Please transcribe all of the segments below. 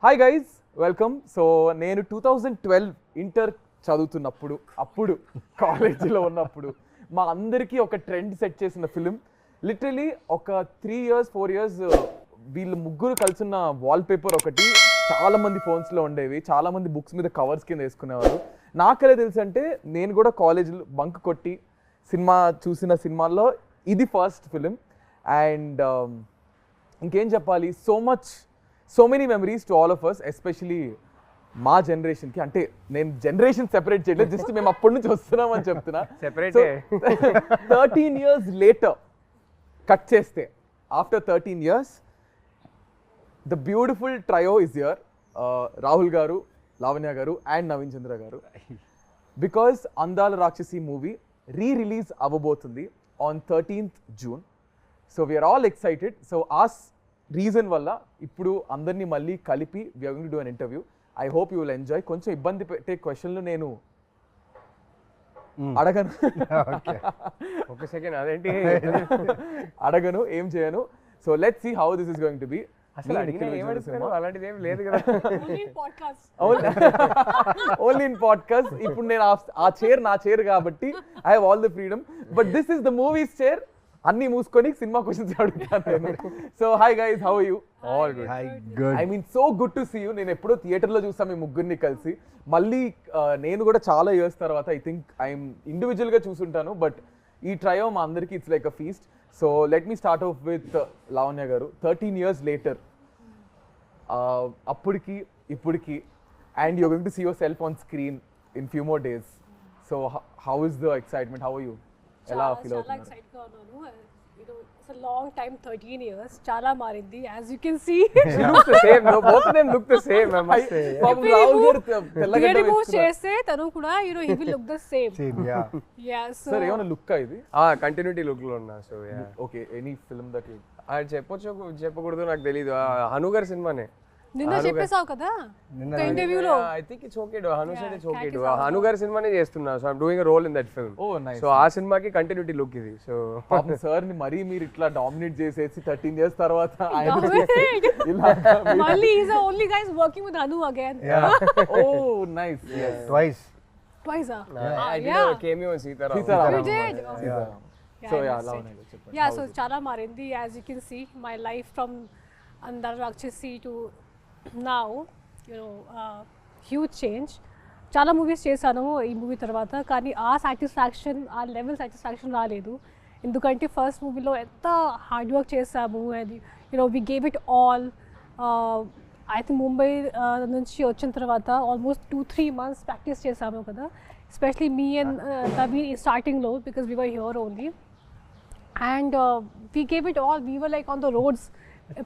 Hi guys, welcome. So నేను 2012 inter చదువుతున్నప్పుడు, అప్పుడు కాలేజీలో ఉన్నప్పుడు మా అందరికీ ఒక ట్రెండ్ సెట్ చేసిన ఫిలిం. లిటరలీ ఒక 3 years 4 years వీళ్ళు ముగ్గురు కలిసిన వాల్పేపర్ ఒకటి చాలా మంది ఫోన్స్లో ఉండేవి, చాలా మంది బుక్స్ మీద కవర్స్ కింద వేసుకునేవారు. నాకలే తెలుసు అంటే నేను కూడా కాలేజీలో బంక్ కొట్టి సినిమా చూసిన సినిమాల్లో ఇది ఫస్ట్ ఫిలిం. అండ్ ఇంకేం చెప్పాలి, so many memories to all of us, especially మా జనరేషన్కి. అంటే నేను జనరేషన్ సెపరేట్ చేయలేదు, జస్ట్ మేము అప్పటి నుంచి వస్తున్నామని చెప్తున్నా. 13 years later కట్ చేస్తే, after 13 years the beautiful trio is here. Rahul garu, Lavanya garu and Naveen చంద్ర గారు. Because Andala Rakshasi movie release అవ్వబోతుంది on 13th June. So we are all excited. So ఆ రీజన్ వల్ల ఇప్పుడు అందరినీ మళ్ళీ కలిపి we are going to do an interview. I hope you will enjoy. కొంచెం ఇబ్బంది పెట్టే క్వశ్చన్లు నేను అడగను, ఒక సెకండ్ అదేంటి అడగను, ఏం చేయను. So let's see how this is going to be. అసలు అలాంటిది ఏం లేదు కదా, ఓన్లీ ఇన్ పాడ్కాస్ట్. ఇప్పుడు నేను ఆ చైర్ నా చైర్ కాబట్టి I have all the freedom, but this is the movies chair. అన్ని మూసుకొని సినిమా క్వశ్చన్స్ అడుగుతాను. So hi guys, how are you? All good. I mean so good to see you. నేను ఎప్పుడో థియేటర్లో చూస్తాను మీ ముగ్గురిని కలిసి. మళ్ళీ నేను కూడా చాలా ఇయర్స్ తర్వాత ఐ థింక్ ఐఎమ్ ఇండివిజువల్గా చూసుంటాను, బట్ ఈ ట్రయో మా అందరికీ it's like a feast. So let me start off with Lavanya garu. 13 years later, అప్పటికి ఇప్పటికి, and you're going to see yourself on screen in few more days. So how is the excitement? How are you? ఎలా feel అవుతున్నారు? It's a long time, 13 years. Chala marindi, as you can see. She looks the same. No, both of them look the same, I must say. Remove cheste tanu kuda, he will look the same. Yeah, so sir, ఏమన్నా look ఇది? Continuity look లో ఉన్నా. So yeah, okay. Any film that you చెప్పకూడదు నాకు తెలీదు. హనుగర్ సినిమానే నిన్న చెప్పేసావు కదా ఇంటర్వ్యూలో. I think it's okay do. Hanu said it's okay do. హనుగర్ సినిమానే చేస్తున్నా. So I'm doing a role in that film. Oh nice. So ఆ సినిమాకి కంటిన్యూటీ లుక్ ఇది. సో పాపం సార్ ని మరీ మీరు ఇట్లా డామినేట్ చేసేసి 13 years తర్వాత మళ్ళీ is the only guys working with Hanu again. Oh nice. Twice. I did a cameo in Sitaram. You did? So yeah, Lavanya, చెప్పండి. Yeah, so chala marindi, as you can see, my life from Andala Rakshasi to now, huge change. చాలా movies చేశాను ఈ movie తర్వాత, కానీ ఆ satisfaction, ఆ level satisfaction రాలేదు. ఎందుకంటే ఫస్ట్ మూవీలో ఎంత హార్డ్ వర్క్ చేసాము, and we gave it all. I think Mumbai నుంచి వచ్చిన తర్వాత ఆల్మోస్ట్ 2-3 months ప్రాక్టీస్ చేసాము కదా, ఎస్పెషలీ మీ అండ్ నవీన్ స్టార్టింగ్లో, because we were here only. And we gave it all. We were like on the roads,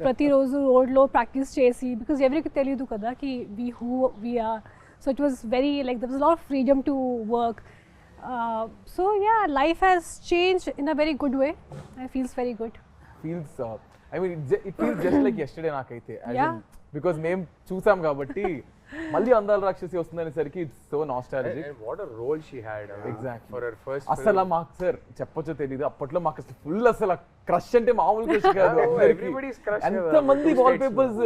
ప్రతిరోజు రోడ్లో practice చేసి, బికాస్ ఎవరికి తెలియదు కదా కి who we are. So it was very like there was lot of freedom to work. So yeah, life has change in a very good way. I feels very good. Feels I mean it feels just like yesterday నాకైతే, because మేము చూసాం కాబట్టి. మళ్ళీ అందాల రాక్షసి వస్తుందనేసరికి it's so nostalgic. And what a role she had. Exactly. For her first అసలు మాకు sir చెప్పొచ్చో తెలీదు, అప్పట్లో మాకు అసలు ఫుల్ అసలు క్రష్ అంటే మామూలు క్రష్ కాదు. Everybody's crush. ఎంతమంది వాల్ పేపర్స్,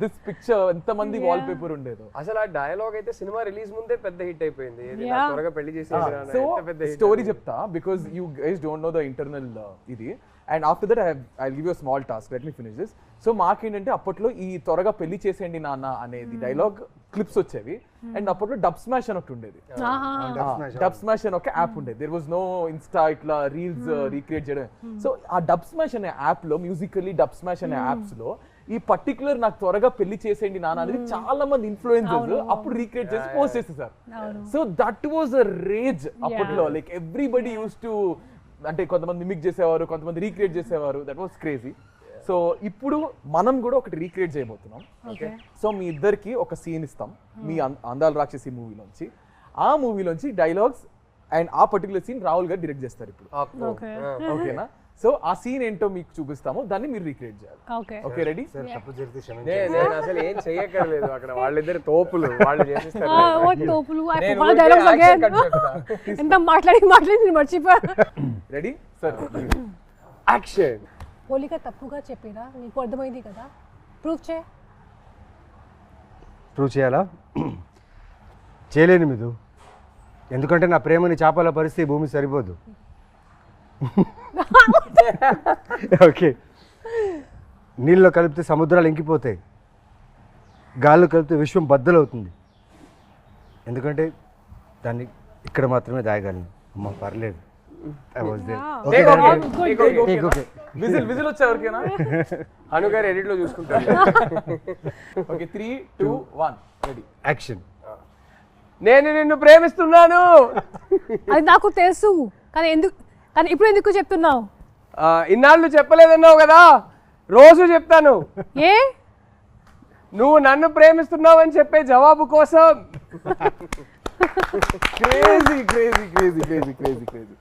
దిస్ పిక్చర్ ఎంతమంది వాల్ పేపర్ ఉండేదో. అసలు ఆ డైలాగ్ అయితే సినిమా రిలీజ్ ముందే పెద్ద హిట్ అయిపోయింది. త్వరగా పెళ్లి చేసి సో స్టోరీ చెప్తా, because you guys don't know the internal ఇది. And after that I give you small task, let me finish this. So మాకేంటంటే అప్పట్లో ఈ త్వరగా పెళ్లి చేసేయండి నాన్న అనేది డైలాగ్ క్లిప్స్ వచ్చేవి. అండ్ అప్పట్లో డబ్ స్మాష్ అని ఒకటి ఉండేది. డబ్ స్మాష్ అని ఒక యాప్ ఉండేది. దేర్ వాజ్ నో ఇన్స్టా ఇట్లా రీల్స్ రీక్రియేట్ చేయడం. సో ఆ డబ్ స్మాష్ అనే యాప్ లో, మ్యూజికల్లీ డబ్ స్మాష్ అనే యాప్స్ లో ఈ పర్టికులర్ నాకు త్వరగా పెళ్లి చేసేయండి నాన్న అనేది చాలా మంది ఇన్ఫ్లుయెన్సర్స్ అప్పుడు రీక్రియేట్ చేసి పోస్ట్ చేసేసారు. So that was a rage అప్పట్లో. లైక్ ఎవ్రీబడి యూస్ టు, అంటే కొంతమంది మిమిక్ చేసేవారు, కొంతమంది రీక్రియేట్ చేసేవారు. That was crazy. సో ఇప్పుడు మనం కూడా ఒకటి రీక్రియేట్ చేయబోతున్నాం. సో మీ ఇద్దరికి ఒక సీన్ ఇస్తాం మీ అందాల రాక్షసి మూవీలోంచి. ఆ మూవీలోంచి డైలాగ్స్ అండ్ ఆ పర్టికులర్ సీన్ రాహుల్ గారు డైరెక్ట్ చేస్తారు ఇప్పుడు. ఓకేనా? సో ఆ సీన్ ఏంటో మీకు చూపిస్తాము, దాన్ని మీరు రీక్రియేట్ చేయాలి. Okay, ready? నేను అసలు ఏం చెయ్యక్కర్లేదు, అక్కడ వాళ్ళిద్దరు తోపులు, వాళ్ళు చేసేస్తారు. ఎంత మాట్లాడి మర్చిపోయా. Ready sir? యాక్షన్. పోలిక తప్పుగా చెప్పినా నీకు అర్థమైంది కదా, ప్రూఫ్ చే. ప్రూవ్ చేయాలా? చేయలేను మిదు, ఎందుకంటే నా ప్రేమని చేపల పరిస్థితి భూమి సరిపోదు. ఓకే, నీళ్ళలో కలిపితే సముద్రాలు ఇంకిపోతాయి, గాల్లో కలిపితే విశ్వం బద్దలవుతుంది, ఎందుకంటే దాన్ని ఇక్కడ మాత్రమే దాయగలను. అమ్మ పర్లేదు. విజిల్ వచ్చా ఎవరికైనా? హను గారు ఎడిట్ లో చూసుకుంటారు. Okay 3, 2, 1 ready action. నేను నిన్ను ప్రేమిస్తున్నాను. అది నాకు తెలుసు, కానీ ఇప్పుడు ఎందుకు చెప్తున్నావు? ఇన్నాళ్ళు చెప్పలేదన్నావు కదా, రోజు చెప్తాను. ఏ? నువ్వు నన్ను ప్రేమిస్తున్నావు అని చెప్పే జవాబు కోసం. Crazy crazy crazy crazy crazy crazy.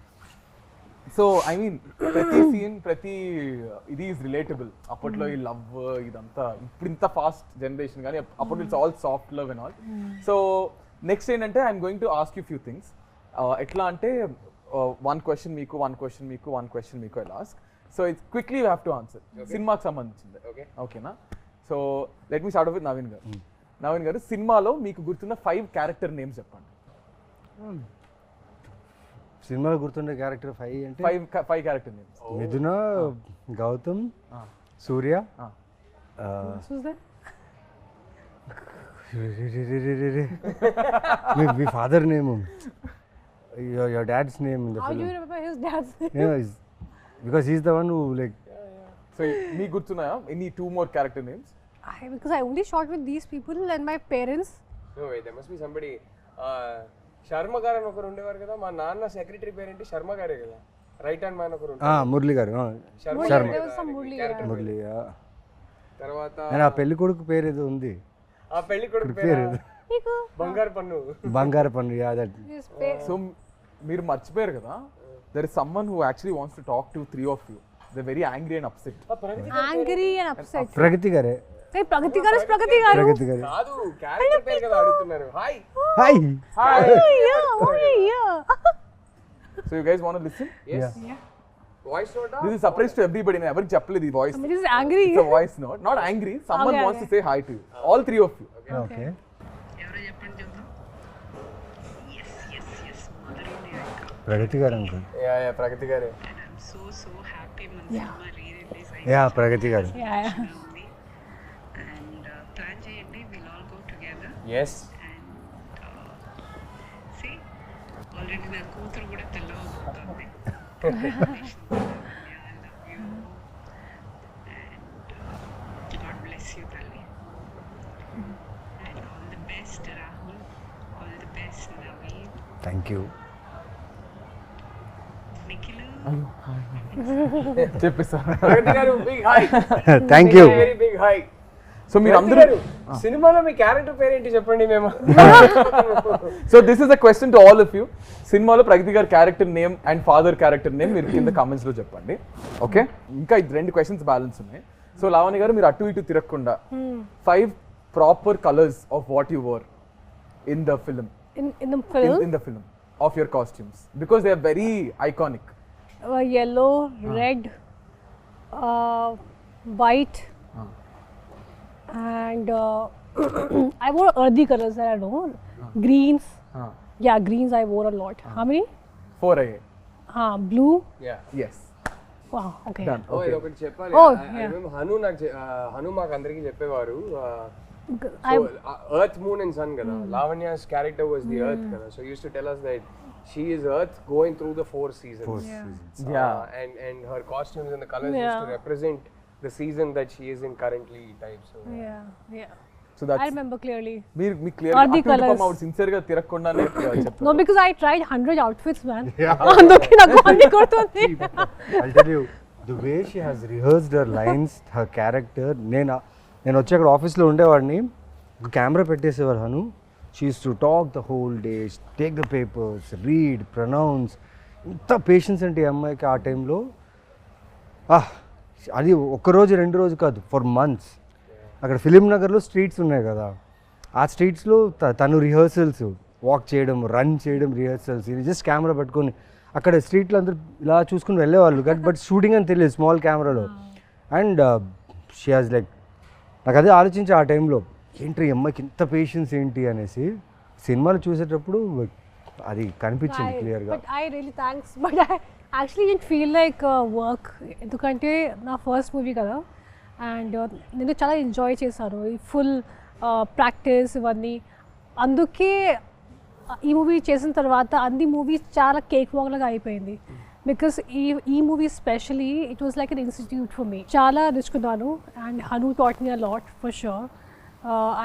So I mean ప్రతి సీన్ ప్రతి ఇది ఈజ్ రిలేటబుల్. అప్పట్లో ఈ లవ్ ఇదంతా, ఇప్పుడు ఇంత ఫాస్ట్ జనరేషన్ కానీ అప్పట్లో it's all soft love and all. So next ఏంటంటే I'm going to ask you few things. ఎట్లా అంటే 1 question మీకు, 1 question మీకు, 1 question మీకు I ask. So it's quickly you have to answer. సినిమాకి సంబంధించింది. ఓకేనా? So let me start off with Naveen గారు. నవీన్ గారు, సినిమాలో మీకు గుర్తున్న 5 క్యారెక్టర్ నేమ్స్ చెప్పండి. సినిమాలో గుర్తుండే క్యారెక్టర్ 5 అంటే 5 క్యారెక్టర్ నేమ్స్. మిథున, గౌతమ్, సూర్య, మీ father name, your dad's name in the How film. do you remember his dad's name? Yeah, because he's the one who like. So మీకు గుర్తున్నాయా any 2 more character names? Because I only shot with these people and my parents. No wait, there must be somebody. Sharma గారు అని ఒకరు ఉండేవారు కదా, మా నాన్న secretary పేరేంటి? శర్మ గారే కదా, రైట్ హ్యాండ్ మ్యాన్ ఒకరు ఉంటారు. మురళి గారు. Sharma. There was some Murali. తర్వాత ఆ పెళ్లి కొడుకు పేరు ఏదో ఉంది. ఆ పెళ్లి కొడుకు పేరు Niku. బంగారు పన్ను. బంగారు పన్ను. Yeah that. సో మీరు మర్చిపోయారు కదా, there is someone who actually wants to talk to 3 of you. They're very angry and upset. Angry and upset. ప్రగతి గారే. Hey, Pragati garu is Pragati garu. ప్రగతి గారే. కాదు, క్యారెక్టర్ పేరు కదా అడుగుతున్నారు. Hi. Hi. Yeah. So you guys want to listen? Yes. Voice note. This is surprise to everybody. నేను ఎవరికి చెప్పలేదు ఈ voice. Somebody is angry. It's a voice note. Not angry. Someone Okay, wants okay. to say hi to you. All 3 of you. Okay. ప్రగతి గారు అనుకో. Yeah ప్రగతి గారే. Yeah ప్రగతి garu. Yeah. Yes. Already నా కూతురు కూడా తెల్లవబోతుంది. God bless you, Tali. And all the best, Rahul. All the best, Naveen. Thank you. Nikhil. చెప్పేసారు. Pragati garu big hi. Thank you. Very big hi. So మీరు అందరూ సినిమాలో మీ క్యారెక్టర్ పేరేంటి చెప్పండి మేము. So this is a question to all of you. సినిమాలో ప్రగతి గారి character name and father character name మీరు కింద కామెంట్స్ లో చెప్పండి. ఓకే, ఇంకా 2 questions బ్యాలెన్స్ ఉన్నాయి. సో లావణ్య గారు, మీరు అటు ఇటు తిరగకుండా 5 proper colours of what you wore in the film. In the film, in the film of your costumes, because they are very iconic. Yellow, red, white, and I wore earthy colors that I know. Greens. Yeah, greens I wore a lot. How many? 4 అయ్యాయి. Blue. Yeah. Yes. Wow. Okay. Done. ఓ Okay. ఇది ఒకటి చెప్పాలి. Oh, I yeah. remember Hanu మాకు అందరికీ చెప్పేవారు. I Earth, Moon and Sun kada. Lavanya's character was the Earth kada. So he used to tell us that she is Earth going through the 4 seasons. Yeah. And her costumes and the colors used to represent the season that she is in currently type. So yeah. So that's I remember clearly. మీరు clear Or the colours. Sincere గా తిరగకుండానే చెప్తారు. No, because I tried 100 outfits, man. అందుకే నాకు అన్ని కొడుతుంది. I'll tell you, the way she has rehearsed her lines, her character. నేను వచ్చి అక్కడ ఆఫీస్లో ఉండేవాడిని, కెమెరా పెట్టేసేవారు Hanu. She used to talk the whole day, take the papers, read, pronounce. ఇంత పేషెన్స్ అంటే ఈ అమ్మాయికి ఆ టైంలో. అది ఒక్కరోజు 2 రోజు కాదు, ఫర్ మంత్స్. అక్కడ ఫిలిం నగర్లో స్ట్రీట్స్ ఉన్నాయి కదా, ఆ స్ట్రీట్స్లో తను రిహర్సల్స్, వాక్ చేయడం, రన్ చేయడం, రిహర్సల్స్. ఇది జస్ట్ కెమెరా పట్టుకొని అక్కడ స్ట్రీట్లో అందరూ ఇలా చూసుకుని వెళ్ళేవాళ్ళు. బట్ షూటింగ్ అని తెలియదు స్మాల్ కెమెరాలో. అండ్ షీ హాజ్ లైక్, నాకు అదే ఆలోచించి ఆ టైంలో ఏంటి ఈ అమ్మాయికి ఇంత పేషెన్స్ ఏంటి అనేసి సినిమాలు చూసేటప్పుడు అది కనిపించింది క్లియర్గా. But I really thanks but I actually it feel like work, ఎందుకంటే నా ఫస్ట్ మూవీ కదా అండ్ నేను చాలా ఎంజాయ్ చేశాను ఈ ఫుల్ ప్రాక్టీస్ ఇవన్నీ. అందుకే ఈ మూవీ చేసిన తర్వాత అన్ని మూవీస్ చాలా కేక్ వాక్ లాగా అయిపోయింది. బికాస్ ఈ movie especially it was like an institute for me. చాలా నేర్చుకున్నాను and Hanu taught me a lot for sure.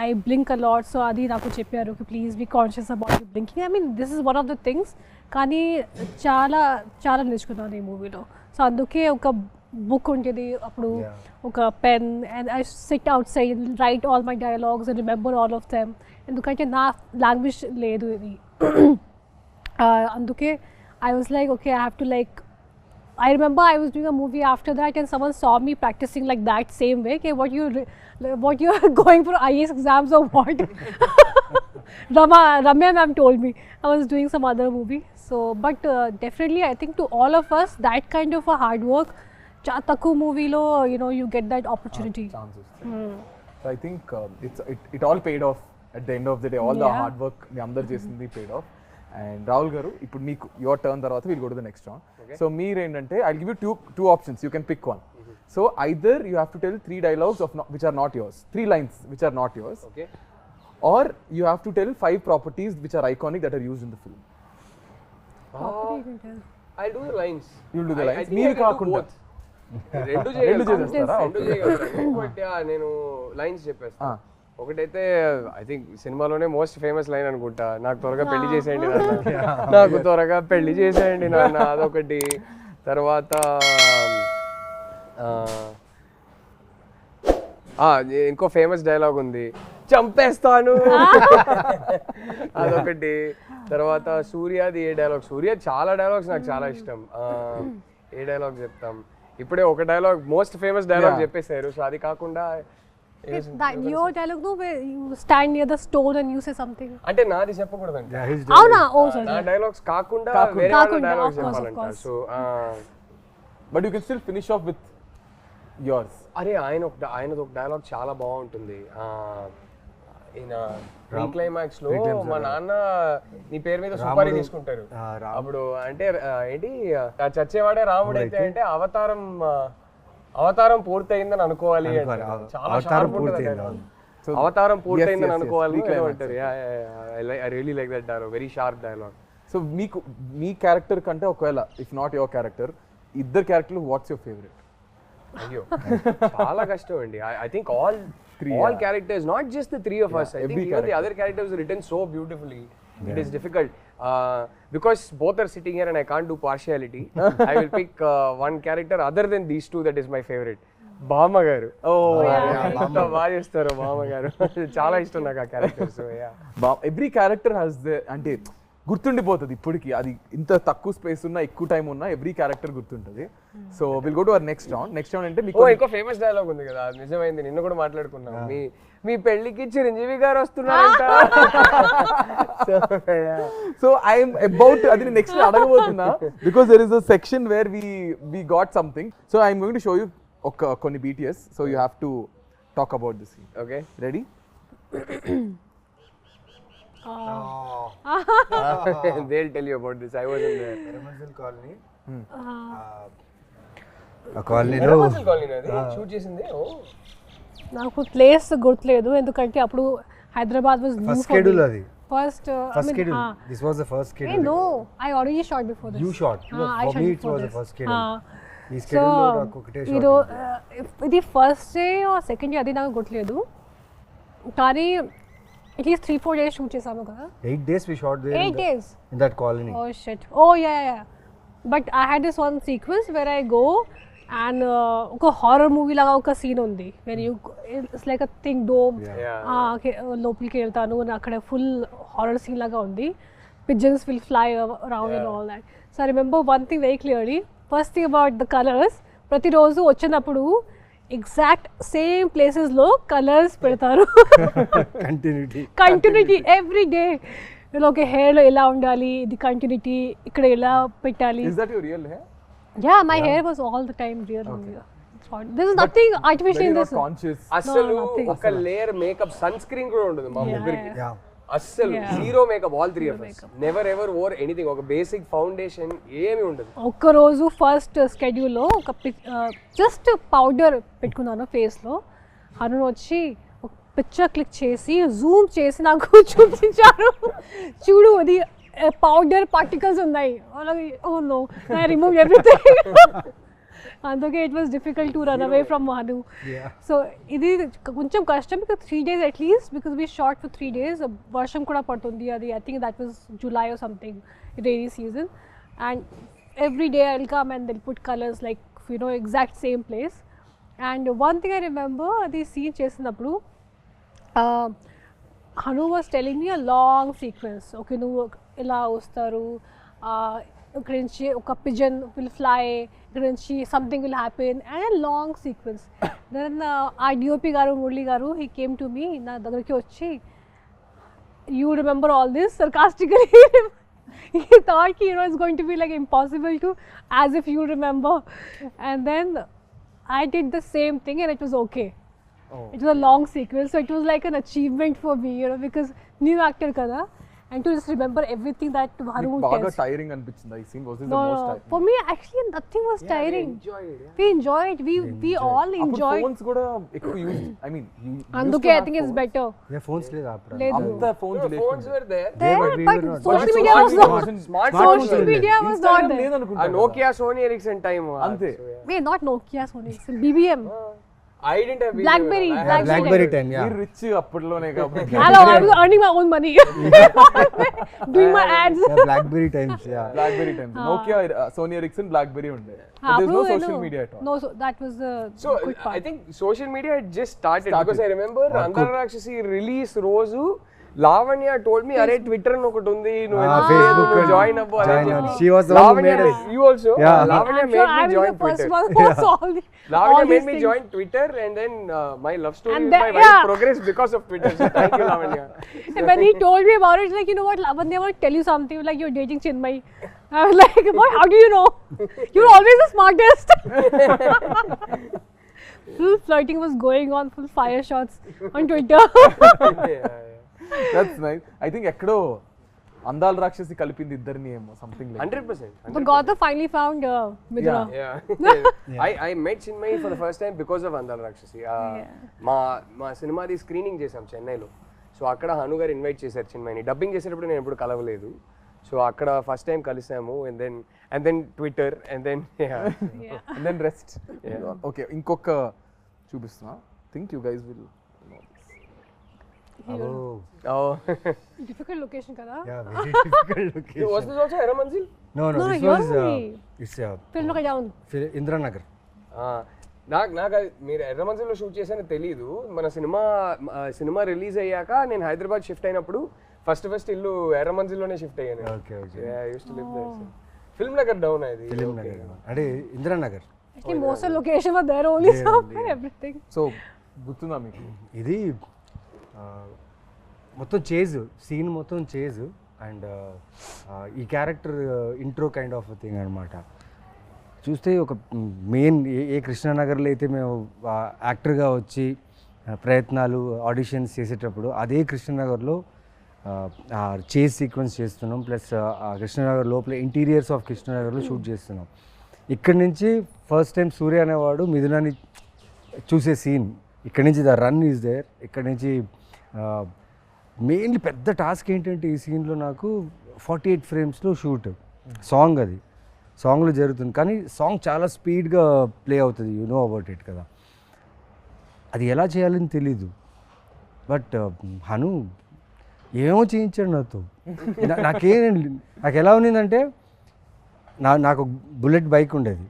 I blink a lot, so adi naku chepparu ki please be conscious about your blinking. I mean this is one of the things, కానీ చాలా నేర్చుకున్నాను ఈ మూవీలో. So అందుకే ఒక book ఉంటుంది అప్పుడు, ఒక pen, and I SIT out side right all my dialogues and remember all of them. ఎందుకంటే నా లాంగ్వేజ్ లేదు ఇది. అందుకే I was like, okay, I have to like, I remember I was doing a movie after that and someone saw me practicing like that same way. Okay, what you are going for IAS exams or what? Ramya ma'am told me I was doing some other movie. So, but definitely I think to all of us that kind of a hard work, Chataku movie lo, you know, you get that opportunity. So I think it all paid off at the end of the day. All the hard work మీ అందరు చేసింది paid off. And Rahul గారు, ఇప్పుడు మీకు your turn తర్వాత will go to the next round. So మీరు ఏంటంటే I give you two options, you can pick one. So either you have to tell 3 dialogues which are not yours, 3 lines which are not yours, okay, or you have to tell 5 properties which are iconic that are used in the film. I'll do the lines. You'll do the lines. మీరు కాకుండా రెండు చేసేస్తారా? But నేను lines చెప్పేస్తాను. ఒకటైతే I think సినిమాలోనే most famous line అనుకుంటా, నాకు త్వరగా పెళ్లి చేసేయండి నాన్న, నాకు త్వరగా పెళ్లి చేసేయండి నాన్న, అదొకటి. తర్వాత ఇంకో ఫేమస్ డైలాగ్ ఉంది, చంపేస్తాను, అదొకటి. తర్వాత సూర్యది ఏ డైలాగ్, సూర్య చాలా డైలాగ్స్ నాకు చాలా ఇష్టం. ఏ డైలాగ్ చెప్తాం, ఇప్పుడే ఒక డైలాగ్ మోస్ట్ ఫేమస్ డైలాగ్ చెప్పేశారు. సో అది కాకుండా That your dialogue, no, where you stand near the stone and you say something. అంటే నాది చెప్పకూడదంట. అవునా? ఓ సారీ. నా డైలాగ్స్ కాకుండా వేరే వాళ్ళ డైలాగ్స్ చెప్పాలంట. So but you can still finish off with yours. అరే ఆయనది ఒక డైలాగ్ చాలా బాగుంటుంది. ఈయన ప్రీ క్లైమాక్స్ లో మా నాన్న నీ పేరు మీద సుపారీ తీసుకుంటారు. అప్పుడు అంటే ఏంటి, చచ్చేవాడే రాముడు అయితే అంటే అవతారం పూర్తయిందని అనుకోవాలి, చాలా షార్ప్ ఉంటుంది. అవతారం పూర్తయిందని అనుకోవాలి అంటారు. I really like that dialogue, very sharp dialogue. So మీకు మీ క్యారెక్టర్ కంటే ఒకవేళ ఇఫ్ నాట్ యువర్ క్యారెక్టర్, ఇద్దరు క్యారెక్టర్లు వాట్స్ యువర్ ఫేవరెట్? అయ్యో చాలా కష్టం అండి. I think all characters, not just the 3 of us. I think even the other characters are written so beautifully. It is difficult because both are sitting here and I can't do partiality. I will pick one character other than these 2 that is my favorite. బామ్మ గారు. ఎంత బాగా చేస్తారు బామ్మ గారు, చాలా ఇష్టం నాకు ఆ character. So every character has the, అంటే గుర్తుండిపోతుంది ఇప్పటికి. అది ఇంత తక్కువ స్పేస్ ఉన్నా ఎక్కువ టైం ఉన్నా ఎవ్రీ క్యారెక్టర్ గుర్తుంటుంది. So will go to our next round. Next round అంటే మీకు ఇంకో ఫేమస్ డైలాగ్ ఉంది కదా, నిజమైంది, నిన్న కూడా మాట్లాడుకున్నాం. మీ పెళ్లికి చిరంజీవి గారు వస్తున్నారంట. సో ఐఎమ్ అబౌట్ అది నెక్స్ట్ అడగబోతున్నా, because there is a section where we got something. So I'm going to show you కొన్ని BTS. So you have to talk about this. Okay, ready? They'll tell you about this. I wasn't there. Residential colony. ఆ కాలనీలో shoot చేసింది. నాకు place గుర్తులేదు, ఎందుకంటే అప్పుడు Hyderabad was new first schedule అది. First schedule. This was the first schedule. No, I already shot before this. You shot. No, I for shot me it was the first schedule. ఈ schedule లో నాకు ఒకటే shot. ఇది first day second day అది నాకు గుర్తులేదు, కానీ at least 3-4 days shoot చేసాము కదా. 8 days we shot there. 8 days in that colony. Oh shit. Oh yeah. But I had this one sequence where I go and ఒక హారర్ మూవీ లాగా ఒక scene ఉంది, when you it's like a thing dome. లోపలికి వెళ్తాను, అక్కడ full horror scene లాగా ఉంది. Pigeons will fly around and all that. So I remember one thing very clearly. First thing about the colors, ప్రతిరోజు వచ్చినప్పుడు ఎగ్జాక్ట్ సేమ్ ప్లేసెస్లో colours పెడతారు. Continuity every day. Okay, హెయిర్లో ఎలా ఉండాలి, ఇది కంటిన్యూటీ, ఇక్కడ ఎలా పెట్టాలి. Is that your real hair? Yeah, my hair was all the time real only. This is nothing artificial in this. Conscious. అస్సలు nothing. ఒక లేయర్ మేకప్ సన్ స్క్రీన్ కూడా ఉండదు మా ముగ్గురికి. యా అస్సలు zero makeup, all three of us. Never ever or anything. ఒక basic foundation ఏమీ ఉండదు. ఒక్కరోజు ఫస్ట్ స్కెడ్యూల్లో ఒక జస్ట్ పౌడర్ పెట్టుకున్నాను ఫేస్లో. హను వచ్చి ఒక పిక్చర్ క్లిక్ చేసి జూమ్ చేసి నాకు చూపించారు, చూడు అది పౌడర్ పార్టికల్స్ ఉన్నాయి. Oh no, I remove everything. అందుకే it was difficult to run away from Hanu. So ఇది కొంచెం కష్టం, because 3 days at least, because we shot for 3 days. వర్షం కూడా పడుతుంది, అది I think that was July or something, rainy season. And every day I will come and they'll put colours like exact same place. And one thing I remember, అది scene చేసినప్పుడు Hanu was telling me a long sequence. Okay, నువ్వు ఇలా వస్తారు, ఇక్కడ నుంచి ఒక pigeon will fly, ఇక్కడ నుంచి something will happen, and long sequence. Then ఆ డిఓపి గారు, మురళి గారు, హీ కేమ్ టు మీ, నా దగ్గరికి వచ్చి, you remember all this sarcastically. He thought it's going to be like impossible to, as if you remember. And then I did the same thing and it was okay. It was a long sequence, so it was like an achievement for me, because new actor kada, and to just remember everything that Hanu బాగా tells. Tiring అనిపించింది ఈ scene. Was this the No, most no, tiring? for me actually nothing was tiring. We enjoyed. We all enjoyed. Phones కూడా ఎక్కువ use, I mean అందుకే I think it's better. Yeah phones లేదు అప్పుడు. లేదు. అంత phones No, phones were there. There, but we but were not. social But media was smartphones- not. Smartphones Social were media was not Instagram there. లేదనుకుంటా. Nokia, Sony Ericsson time. అంతే. Wait, not Nokia, Sony, it's BBM. I didn't have Blackberry, I had blackberry time. Yeah మీరు rich అప్పట్లోనే కాబట్టి. Hello, I was earning my own money, doing my ads. BlackBerry times. Yeah BlackBerry time, Nokia, Sony Ericsson, BlackBerry ఉండే. हाँ, There's no no, social no. media at all. No, so that was the So good part. I think social media had just started. Because I remember Andala Rakshasi release రోజు Lavanya told me, అరే Twitter అని ఒకటి ఉంది, నువ్వు Facebook join అవ్వు అని join చెప్పి. on. She was the one who Lavanya, made us. you also? Yeah. Lavanya I'm made sure me I was join the first Twitter. one who saw all Lavanya these made me things. join Twitter, and then my love story And with then- my wife yeah. progressed because of Twitter. So thank you, Lavanya. And when he told me about it, like, you know what, Lavanya, I want to tell you something, like, you're dating Chinmay. I was like, what, how do you know? You're always the smartest. Full flirting was going on, full fire shots on Twitter. That's nice. I think ఎక్కడో అందాల రాక్షసి కలిపింది ఇద్దరిని ఏమో, something like 100%. But Gautam finally found Midra. Yeah. I met Chinmay for the first time because of Andala Rakshasi. మా సినిమాది screening చేసాం చెన్నైలో. So అక్కడ హను గారు ఇన్వైట్ చేశారు చిన్మయ్ని. డబ్బింగ్ చేసేటప్పుడు నేను ఎప్పుడు కలవలేదు. సో అక్కడ ఫస్ట్ టైం కలిసాము. And then Twitter and then and then rest. Okay, ఇంకొక చూపిస్తున్నా. Think you guys will know this. Difficult location, kada? Yeah very difficult location. Was this also Era Manzil? No, No, this here was only. it's Film look down. Indranagar. నాకు మీరు ఎర్రమంజిల్లో shoot చేసానో తెలీదు. మన cinema release అయ్యాక నేను Hyderabad shift అయినప్పుడు first ఇల్లు ఎర్రమంజిల్లోనే shift అయ్యాను. Okay okay. Film Nagar down అది. ఫిల్మ్ నగర్ అంటే Indranagar. Actually, most of the location were there only, so everything. So గుర్తుందా మీకు? ఇది మొత్తం చేజ్, సీన్ మొత్తం చేజ్. అండ్ ఈ character intro kind of thing అనమాట. చూస్తే ఒక మెయిన్ ఏ కృష్ణానగర్లో అయితే మేము యాక్టర్గా వచ్చి ప్రయత్నాలు ఆడిషన్స్ చేసేటప్పుడు అదే కృష్ణానగర్లో చేజ్ సీక్వెన్స్ చేస్తున్నాం. ప్లస్ కృష్ణానగర్ లోపల ఇంటీరియర్స్ ఆఫ్ కృష్ణానగర్లో షూట్ చేస్తున్నాం. ఇక్కడి నుంచి ఫస్ట్ టైం సూర్య అనేవాడు మిథునాన్ని చూసే సీన్. ఇక్కడి నుంచి ద రన్ ఈజ్ దేర్. ఇక్కడి నుంచి మెయిన్లీ పెద్ద టాస్క్ ఏంటంటే ఈ సీన్లో నాకు 48 ఫ్రేమ్స్లో షూట్. సాంగ్ అది సాంగ్లో జరుగుతుంది, కానీ సాంగ్ చాలా స్పీడ్గా ప్లే అవుతుంది. యు నో అబౌట్ ఇట్ కదా. అది ఎలా చేయాలని తెలీదు. బట్ హను ఏమో చేయించాడు నాతో. నాకు ఎలా ఉన్నిందంటే నాకు బుల్లెట్ బైక్ ఉండేది.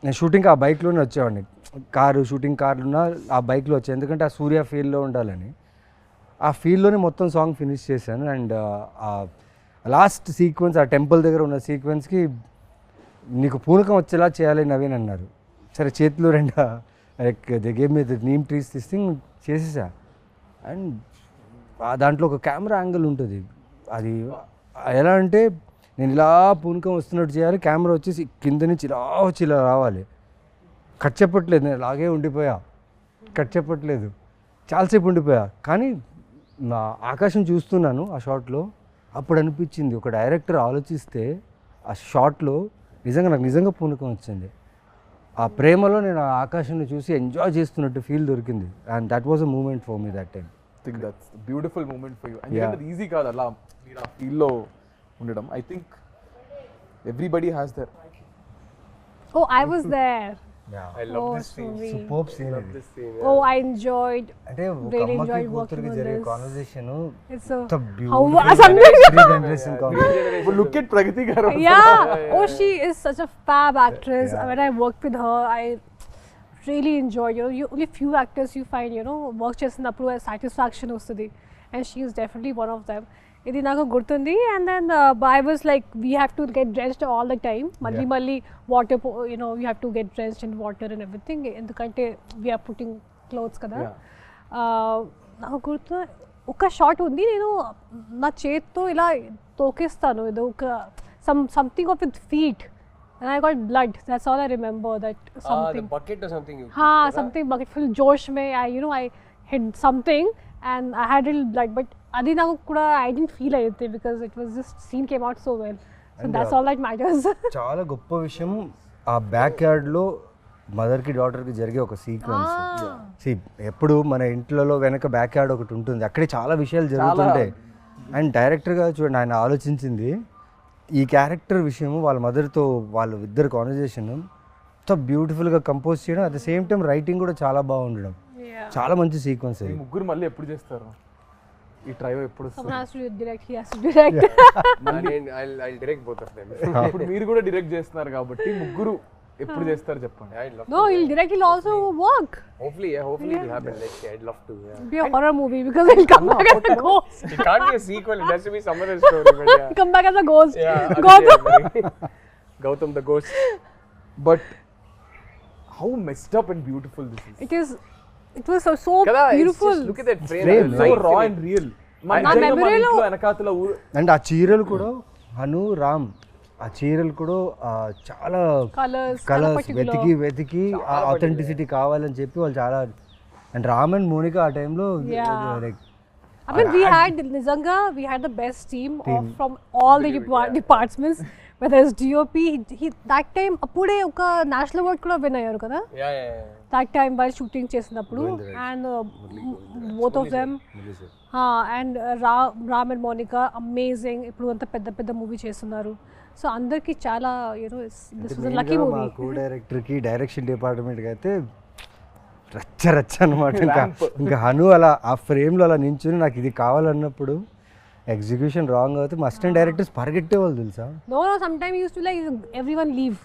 నేను షూటింగ్ ఆ బైక్లోనే వచ్చేవాడిని. షూటింగ్ కార్లున్నా ఆ బైక్లో వచ్చాను, ఎందుకంటే ఆ సూర్య ఫీల్డ్లో ఉండాలని. ఆ ఫీల్డ్లోనే మొత్తం సాంగ్ ఫినిష్ చేశాను. అండ్ లాస్ట్ సీక్వెన్స్, ఆ టెంపుల్ దగ్గర ఉన్న సీక్వెన్స్కి నీకు పూనకం వచ్చేలా చేయాలి నవీన్ అన్నారు. సరే చేతిలో దే గేమ్ మీద నీమ్ ట్రీస్ థింగ్ చేసేసా. అండ్ దాంట్లో ఒక కెమెరా యాంగిల్ ఉంటుంది. అది ఎలా అంటే నేను ఇలా పూనకం వస్తున్నట్టు చేయాలి, కెమెరా వచ్చేసి కింద నుంచి ఇలా వచ్చి ఇలా రావాలి. కట్ చెప్పట్లేదు, నేను అలాగే ఉండిపోయా, కట్ చెప్పట్లేదు, చాలాసేపు ఉండిపోయా. కానీ నా ఆకాశం చూస్తున్నాను ఆ షాట్లో, అప్పుడు అనిపించింది ఒక డైరెక్టర్ ఆలోచిస్తే ఆ షాట్లో నాకు నిజంగా పూనకం వచ్చింది. ఆ ప్రేమలో నేను ఆ ఆకాశాన్ని చూసి ఎంజాయ్ చేస్తున్నట్టు ఫీల్ దొరికింది. And that was a moment for me that time. Think that's beautiful moment for you. ఎందుకంటే అది ఈజీ కాదు అలా మీరు ఆ ఫీల్లో ఉండడం. I think everybody has there. Oh, I was there. I love Oh, this scene. sweet. Super scene Love ఇది. this scene. Oh, I enjoyed. అంటే ఒక Really అమ్మకి enjoyed కూతురికి working on జరిగే this. Conversation It's a how something. Generation conversation. Look at Pragathi garu. Yeah. Oh, she is such a fab actress. Yeah. When I worked with her, I really enjoyed. You only few actors you find, work చేసినప్పుడు satisfaction వస్తుంది, and she is definitely one of them. ఇది నాకు గుర్తుంది. And then I was like, we have to get drenched all the time. మళ్ళీ water, you have to get drenched in water and everything. ఎందుకంటే we are putting clothes కదా. నాకు గుర్తు ఒక shot ఉంది, నేను నా చేత్తో ఇలా తోకేస్తాను, ఏదో ఒక something of with feet, and I got blood. That's all I remember. That something. The bucket or something. Something bucket full josh mein. I hit something and I had a little blood, but adi naku kuda I didn't feel anything because it was just scene came out so well. So And that's all that matters. చాలా గొప్ప విషయం ఆ back యార్డ్లో మదర్కి డాటర్కి జరిగే ఒక sequence. ఎప్పుడు మన ఇంట్లలో వెనక బ్యాక్ యార్డ్ ఒకటి ఉంటుంది, అక్కడే చాలా విషయాలు జరుగుతుంటాయి. అండ్ డైరెక్టర్గా చూడండి, ఆయన ఆలోచించింది ఈ క్యారెక్టర్ విషయం, వాళ్ళ మదర్తో వాళ్ళ ఇద్దరు కాన్వర్జేషన్ ఎంతో బ్యూటిఫుల్గా కంపోజ్ చేయడం, at the same time writing కూడా చాలా బాగుండడం. చాలా మంచి సీక్వెన్స్. ఈ ముగ్గురు మళ్ళీ ఎప్పుడు చేస్తారు ఈ ట్రైవ్? ఎప్పుడు Someone has to direct. He has to direct. I'll direct both of them. ఇప్పుడు మీరు కూడా డైరెక్ట్ చేస్తున్నారు కాబట్టి ముగ్గురు ఎప్పుడు చేస్తారు చెప్పండి. I'd love No, he'll direct. He'll also work. Hopefully it'll happen. Let's see. I'd love to. Yeah. It'll be a horror movie because he'll come back as a ghost. It can't be a sequel. It has to be some other story. But yeah. Come back as a ghost. Yeah. Gautam. Gautam the ghost. But how messed up and beautiful this is. It was so Kada, beautiful. Just look at that frame. Frame, so రా and real. నా మెమరీలో వెనకాతల and ఆ చీరలు కూడా హను రామ్, ఆ చీరలు కూడా చాలా కలర్స్ వెతికి ఆ ఆథెంటిసిటీ కావాలని చెప్పి వాళ్ళు చాలా. అండ్ రామ్ అండ్ మోనికా ఆ టైంలో like I mean, we had the best team from all the departments, whether it's DOP, he that time appude oka national award kuda win ayyaru kada. Yeah. That time while shooting chesinappudu, and both of them and Ram and Monica amazing. Ippudu anta pedda movie chestunaru. So andarki chala, this was a lucky movie. మా co director కి direction department కి అయితే రచ్చ అనమాట. ఇంకా హను అలా ఆ ఫ్రేమ్లో అలా నించుని నాకు ఇది కావాలన్నప్పుడు ఎగ్జిక్యూషన్ రాంగ్ అవుతే మా అసిస్టెంట్ డైరెక్టర్స్ పరిగెట్టేవాళ్ళు తెలుసా. No, sometimes he used to like everyone leave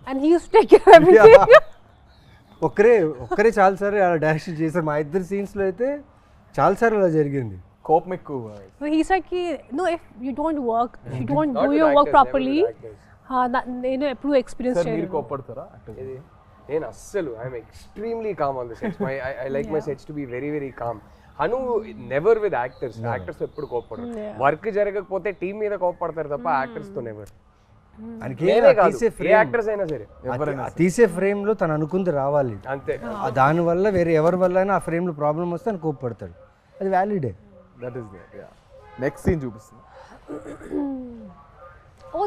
and he used to take care of everything. ఒక్కరే చాలా సార్లు అలా డైరెక్షన్ చేశారు. మా ఇద్దరు సీన్స్లో అయితే చాలా సార్లు అలా జరిగింది. కోపం ఎక్కువ. So he said no, if you don't work, if you don't Not do with your work actors, properly, never with actors. నేను ఎప్పుడు ఎక్స్పీరియన్స్ సార్ మీరు చేయలేదు. కోపడతారా? నేను అస్సలు I'm extremely calm on the sets. I like my sets to be very very calm. Hanu never with actors. Actors ఎప్పుడు కోపడరు. Work జరగకపోతే టీం మీద కోపడతారు తప్ప యాక్టర్స్ తో నెవర్. యాక్టర్స్ అయినా సరే తీసే ఫ్రేమ్ లో తను అనుకుంది రావాలి అంతే. దాని వల్ల వేరే ఎవరి వల్ల అయినా ఆ ఫ్రేమ్ లో ప్రాబ్లం వస్తే అని కోపడతాడు. అది వ్యాలిడే. That is there. Yeah. Next scene చూపిస్తుంది. Oh,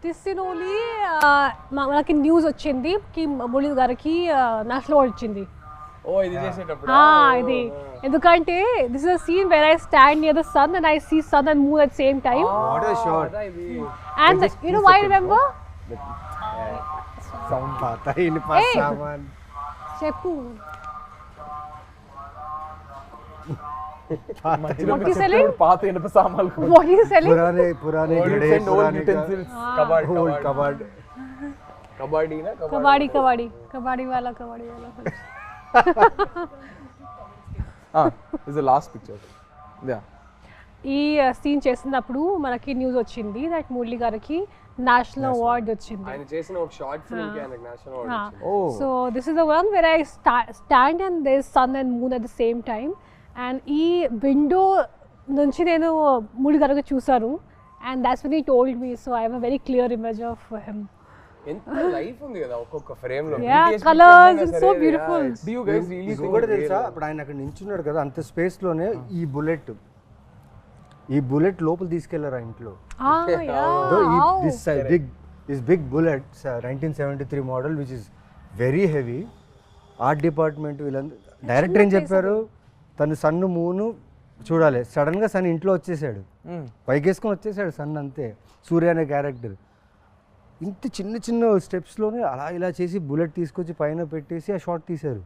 this scene only మనకి న్యూస్ వచ్చింది కి మురళి గారికి నేషనల్ అవార్డ్ వచ్చింది. ఇది చేసేటప్పుడు ఇది ఎందుకంటే this is a scene where I stand near the sun and I see sun and moon at same time. What a shot. And you know why remember sound పాతా ఇన్ పాసామన్ చెప్పు. What is selling? పాత ఇనుప సామాన్లు. What is selling? పురానే and old utensils. Kabaddi Wala is the last picture. Yeah. ఈ scene చేసినప్పుడు మనకి న్యూస్ వచ్చింది దట్ మురళి గారికి నేషనల్ అవార్డ్ వచ్చింది. ఆయన చేసిన ఒక షార్ట్ ఫిల్మ్ కి ఆయనకి నేషనల్ అవార్డ్ వచ్చింది. So this is the one where I stand and there is sun and moon at the same time. And ఈ విండో నుంచి నేను మురళి గారికి చూసాను. And that's when he told me. So I have a very clear image of him. ఎంత life ఉంది కదా ఒక్కొక్క frame లో. Yeah, colours, it's so beautiful. Do you guys really think ఇంకొకటి తెలుసా, ఇప్పుడు ఆయన అక్కడ నించున్నాడు కదా అంత స్పేస్లోనే ఈ బుల్లెట్ లోపల తీసుకెళ్లారు ఆ ఇంట్లో. This big bullet, 1973 model, which is very heavy. Art department వీళ్ళందరూ డైరెక్టర్ ఏం చెప్పారు, తను సన్ను మూను చూడాలి, సడన్గా సన్ ఇంట్లో వచ్చేసాడు, పైకేసుకొని వచ్చేసాడు సన్, అంతే. సూర్య అనే క్యారెక్టర్ ఇంత చిన్న చిన్న స్టెప్స్లోనే అలా ఇలా చేసి బుల్లెట్ తీసుకొచ్చి పైన పెట్టేసి ఆ షాట్ తీశారు.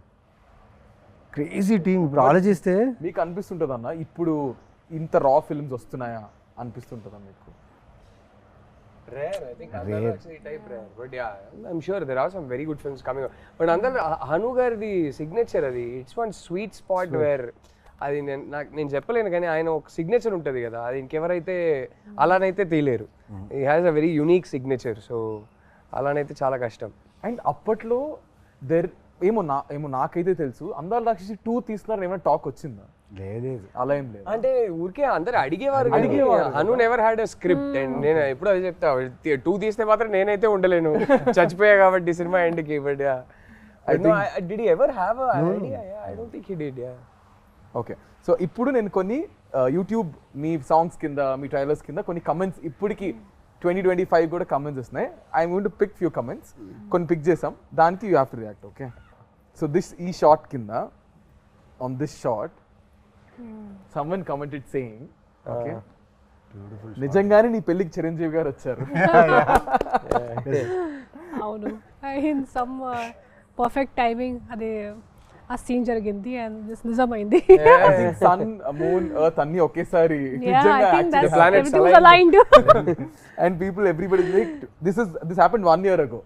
Crazy team. ఇప్పుడు ఆలోచిస్తే మీకు అనిపిస్తుంటుంది అన్న ఇప్పుడు ఇంత రా ఫిల్మ్స్ వస్తున్నాయా అనిపిస్తుంటుందా మీకు? Rare, I think Andala Rakshasi type rare, but yeah, I'm sure there are some very good films coming up. But Andala Hanu gardi signature adi, it's one sweet spot where అది నేను చెప్పలేను కానీ ఆయన ఒక signature ఉంటుంది కదా, అది ఇంకెవరైతే అలానైతే తీయలేరు. He has a very unique signature, so అలానైతే చాలా కష్టం. అండ్ అప్పట్లో ఏమో నాకైతే తెలుసు అందాల రాక్షసి 2 తీస్తున్నారని ఏమైనా టాక్ వచ్చిందా? లేదు, అలా ఏం లేదు. అంటే ఊరికే అందరు అడిగేవారు. Anu never had a script. And నేను ఎప్పుడు అది చెప్తా, 2 తీస్తే మాత్రం నేనైతే ఉండలేను, చచ్చిపోయా కాబట్టి సినిమా ఎండ్కి. But did he ever have a idea? Yeah, I don't think he did. Yeah. Okay, so ఇప్పుడు నేను కొన్ని యూట్యూబ్ మీ సాంగ్స్ కింద మీ ట్రైలర్స్ కింద కొన్ని కమెంట్స్ ఇప్పటికి 2025 కూడా కమెంట్స్ వస్తున్నాయి. I'm going to pick few comments. కొన్ని పిక్ చేసాం, దానికి you have to react. Okay, so ఈ షార్ట్ కింద on this short someone commented saying, okay, నిజంగానే నీ పెళ్ళికి చిరంజీవి గారు వచ్చారు. అవును, ఇన్ సమ్ పర్ఫెక్ట్ టైమింగ్ అదే ఆ సీన్ జరిగింది అండ్ నిజమైంది. సన్ మూన్ ఎర్త్ అన్ని ఒకేసారి and people everybody like this happened 1 year ago.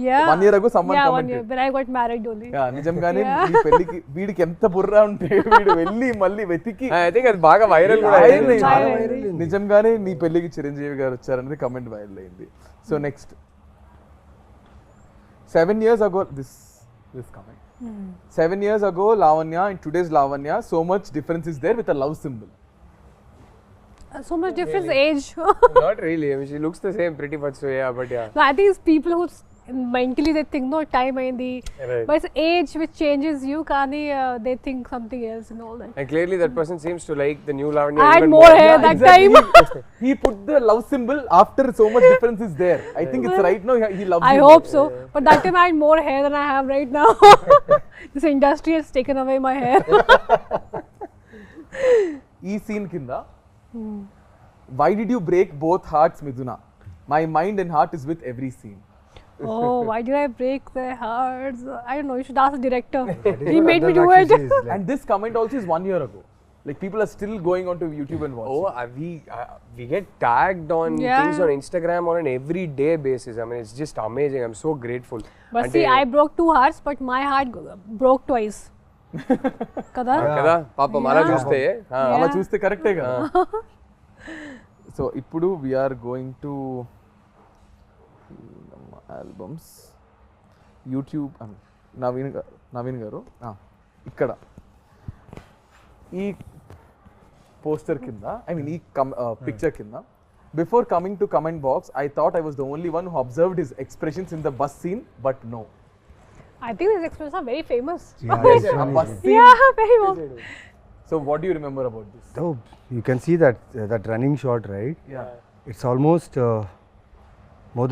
Yeah, 1 year ago someone commented when I got married only. Yeah, నిజంగానే నీ పెళ్ళికి వీడికి ఎంత బుర్ర ఉంటే వీడు వెళ్ళి మళ్ళీ వెతికి I think అది బాగా వైరల్ కూడా అయింది. నిజంగానే నీ పెళ్ళికి చిరంజీవి గారు వచ్చారనేది కమెంట్ వైరల్ అయింది. So next 7 years ago this comment 7 years ago Lavanya and today's Lavanya, so much difference is there with a love symbol. So much difference age. Not really, I mean she looks the same pretty much, so yeah, but yeah. No, I think it's people who mentally they think no time ayindi, Right. but it's age which changes you, kani they think something else and all that. And clearly that person seems to like the new Lavanya I had even more hair that Exactly. time. He put the love symbol after so much difference is there. I think it's right now he loves I you hope more. so, but that time I had more hair than I have right now. This industry has taken away my hair. ఈ scene కింద why did you break both hearts, Miduna? My mind and heart is with every scene. Oh, why did I break their hearts? I don't know, you should ask the director. He made me do it. And this comment also is 1 year ago. Like people are still going onto YouTube and watching. We get tagged on Yeah. things on Instagram on an everyday basis. I mean, it's just amazing. I'm so grateful. But see, I broke 2 hearts, but my heart broke twice. Kada? కదా పాపం అలా చూస్తే అలా చూస్తే కరెక్టే కదా. So ఇప్పుడు we are going to albums YouTube Naveen గారు ఇక్కడ ఈ పోస్టర్ కింద ఐ మీన్ ఈ పిక్చర్ కింద before coming to comment box I thought I was the only one who observed his expressions in the bus scene but no. I think these expressions are very famous. Yeah, bus scene. Yeah, very famous. So what do you remember about this? oh, you can see that running shot, right? Yeah. It's almost more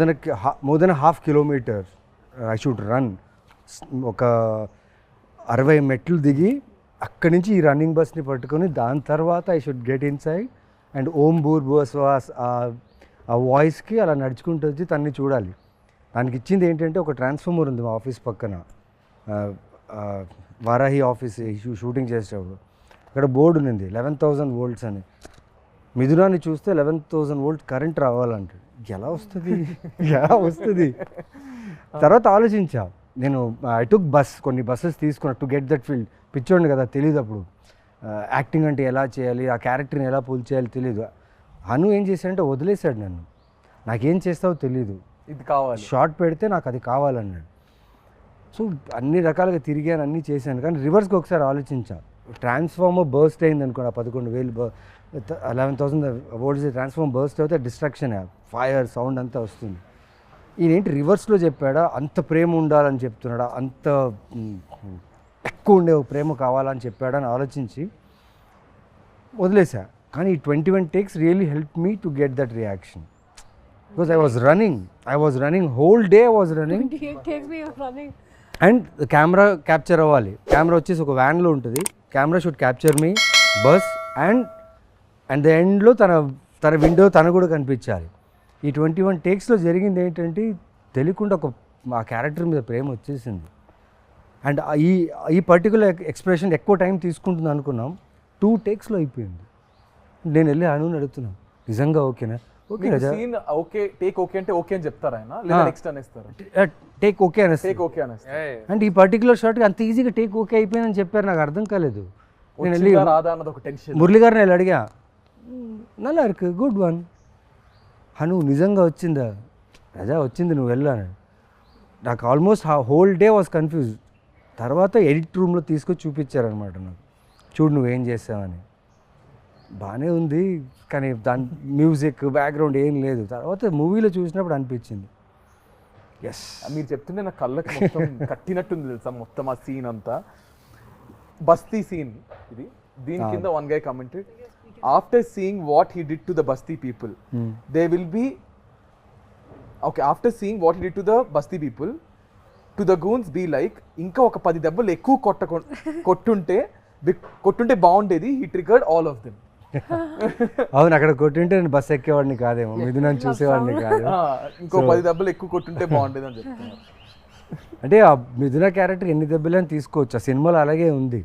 than a half kilometer I should run. ఒక 60 మెట్లు దిగి అక్కడి నుంచి ఈ running బస్ని పట్టుకొని దాని తర్వాత I should get inside and ఓం భూర్ భువస్వాస్ ఆ వాయిస్కి అలా నడుచుకుంటూ వచ్చి తన్ని చూడాలి. దానికి ఇచ్చింది ఏంటంటే ఒక ట్రాన్స్ఫార్మర్ ఉంది మా ఆఫీస్ పక్కన, వారాహి ఆఫీస్ షూటింగ్ చేసేటప్పుడు అక్కడ బోర్డు ఉంది 11,000 volts అని. మిథునాన్ని చూస్తే 11,000 volt కరెంట్ రావాలంటాడు. ఎలా వస్తుంది తర్వాత ఆలోచించా నేను. ఐ టుక్ కొన్ని బస్సెస్ తీసుకున్నా టు గెట్ దట్ ఫీల్డ్. పిచ్చోండి కదా, తెలియదు అప్పుడు యాక్టింగ్ అంటే ఎలా చేయాలి, ఆ క్యారెక్టర్ని ఎలా పుల్ చేయాలి తెలియదు. అను ఏం చేశాడంటే వదిలేశాడు నన్ను, నాకేం చేస్తావో తెలీదు, ఇది కావాలి షార్ట్ పెడితే నాకు అది కావాలన్నాడు. సో అన్ని రకాలుగా తిరిగాను, అన్నీ చేశాను. కానీ రివర్స్కి ఒకసారి ఆలోచించా, ట్రాన్స్ఫార్మర్ బర్స్ట్ అయింది అనుకోండి, 11,000 11,000 volts ట్రాన్స్ఫార్మర్ బర్స్ట్ అయితే డిస్ట్రాక్షన్, ఫైర్ సౌండ్ అంతా వస్తుంది. ఈయనేంటి రివర్స్లో చెప్పాడా, అంత ప్రేమ ఉండాలని చెప్తున్నాడా, అంత ఎక్కువ ఉండే ప్రేమ కావాలని చెప్పాడని ఆలోచించి వదిలేసా. కానీ ఈ 21 takes really help me to get that reaction. Because I was running whole day I was running. 28 takes me running. And camera capture అవ్వాలి. కెమెరా వచ్చేసి ఒక వ్యాన్లో ఉంటుంది. Camera should capture me bus and the ఎండ్లో తన window తన కూడా కనిపించాలి. ఈ 21 takesలో జరిగింది ఏంటంటే తెలియకుండా ఆ క్యారెక్టర్ మీద ప్రేమ వచ్చేసింది. అండ్ ఈ పర్టికులర్ ఎక్స్ప్రెషన్ ఎక్కువ టైం తీసుకుంటుంది అనుకున్నాం, 2 takesలో అయిపోయింది. నేను వెళ్ళి అనుని అడుగుతున్నాను, నిజంగా ఓకేనా? Okay Raja, scene okay, take okay అంటే ఓకే అని చెప్తారా ఆయన, లేదా నెక్స్ట్ అనేస్తారు? టేక్ ఓకే అనేసి. టేక్ ఓకే అనేస్తారు. అంటే ఈ పర్టికులర్ షాట్కి అంత ఈజీగా టేక్ ఓకే అయిపోయిందని చెప్పారు, నాకు అర్థం కాలేదు. నేను వెళ్ళి రాదా అన్నది ఒక టెన్షన్. మురళి గారిని వెళ్ళి అడిగా, నల్లా ఇருக்கு గుడ్ వన్ హను, నిజంగా వచ్చిందా? రాజా వచ్చింది, నువ్వు వెళ్ళాను. నాకు almost whole day was confuse. తర్వాత ఎడిట్ రూమ్లో తీసుకొచ్చి చూపించారనమాట నాకు, చూడు నువ్వేం చేసావని. బాగానే ఉంది కానీ దాని మ్యూజిక్ బ్యాక్గ్రౌండ్ ఏం లేదు. తర్వాత మూవీలో చూసినప్పుడు అనిపించింది ఎస్. మీరు చెప్తుంటే నా కళ్ళకి మొత్తం కట్టినట్టుంది తెలుసా మొత్తం ఆ సీన్ అంతా. బస్తీ సీన్ ఇది. దీని కింద one guy commented, after seeing what he did to the basti people they will be okay, after seeing what he did to the basti people to the goons be like, ఇంకా ఒక 10 దెబ్బలు ఎక్కువ కొట్టుంటే బాగుండేది. He triggered all of them. అవును, అక్కడ కొట్టుంటే నేను bus ఎక్కేవాడిని కాదేమో, మిథునాన్ని చూసేవాడిని కాదు. ఇంకో 10 దెబ్బలు ఎక్కువ కొట్టుంటే బాగుండేది అని చెప్తున్నారు. అంటే ఆ మిథున క్యారెక్టర్ ఎన్ని దెబ్బలని తీసుకోవచ్చు, ఆ సినిమాలో అలాగే ఉంది.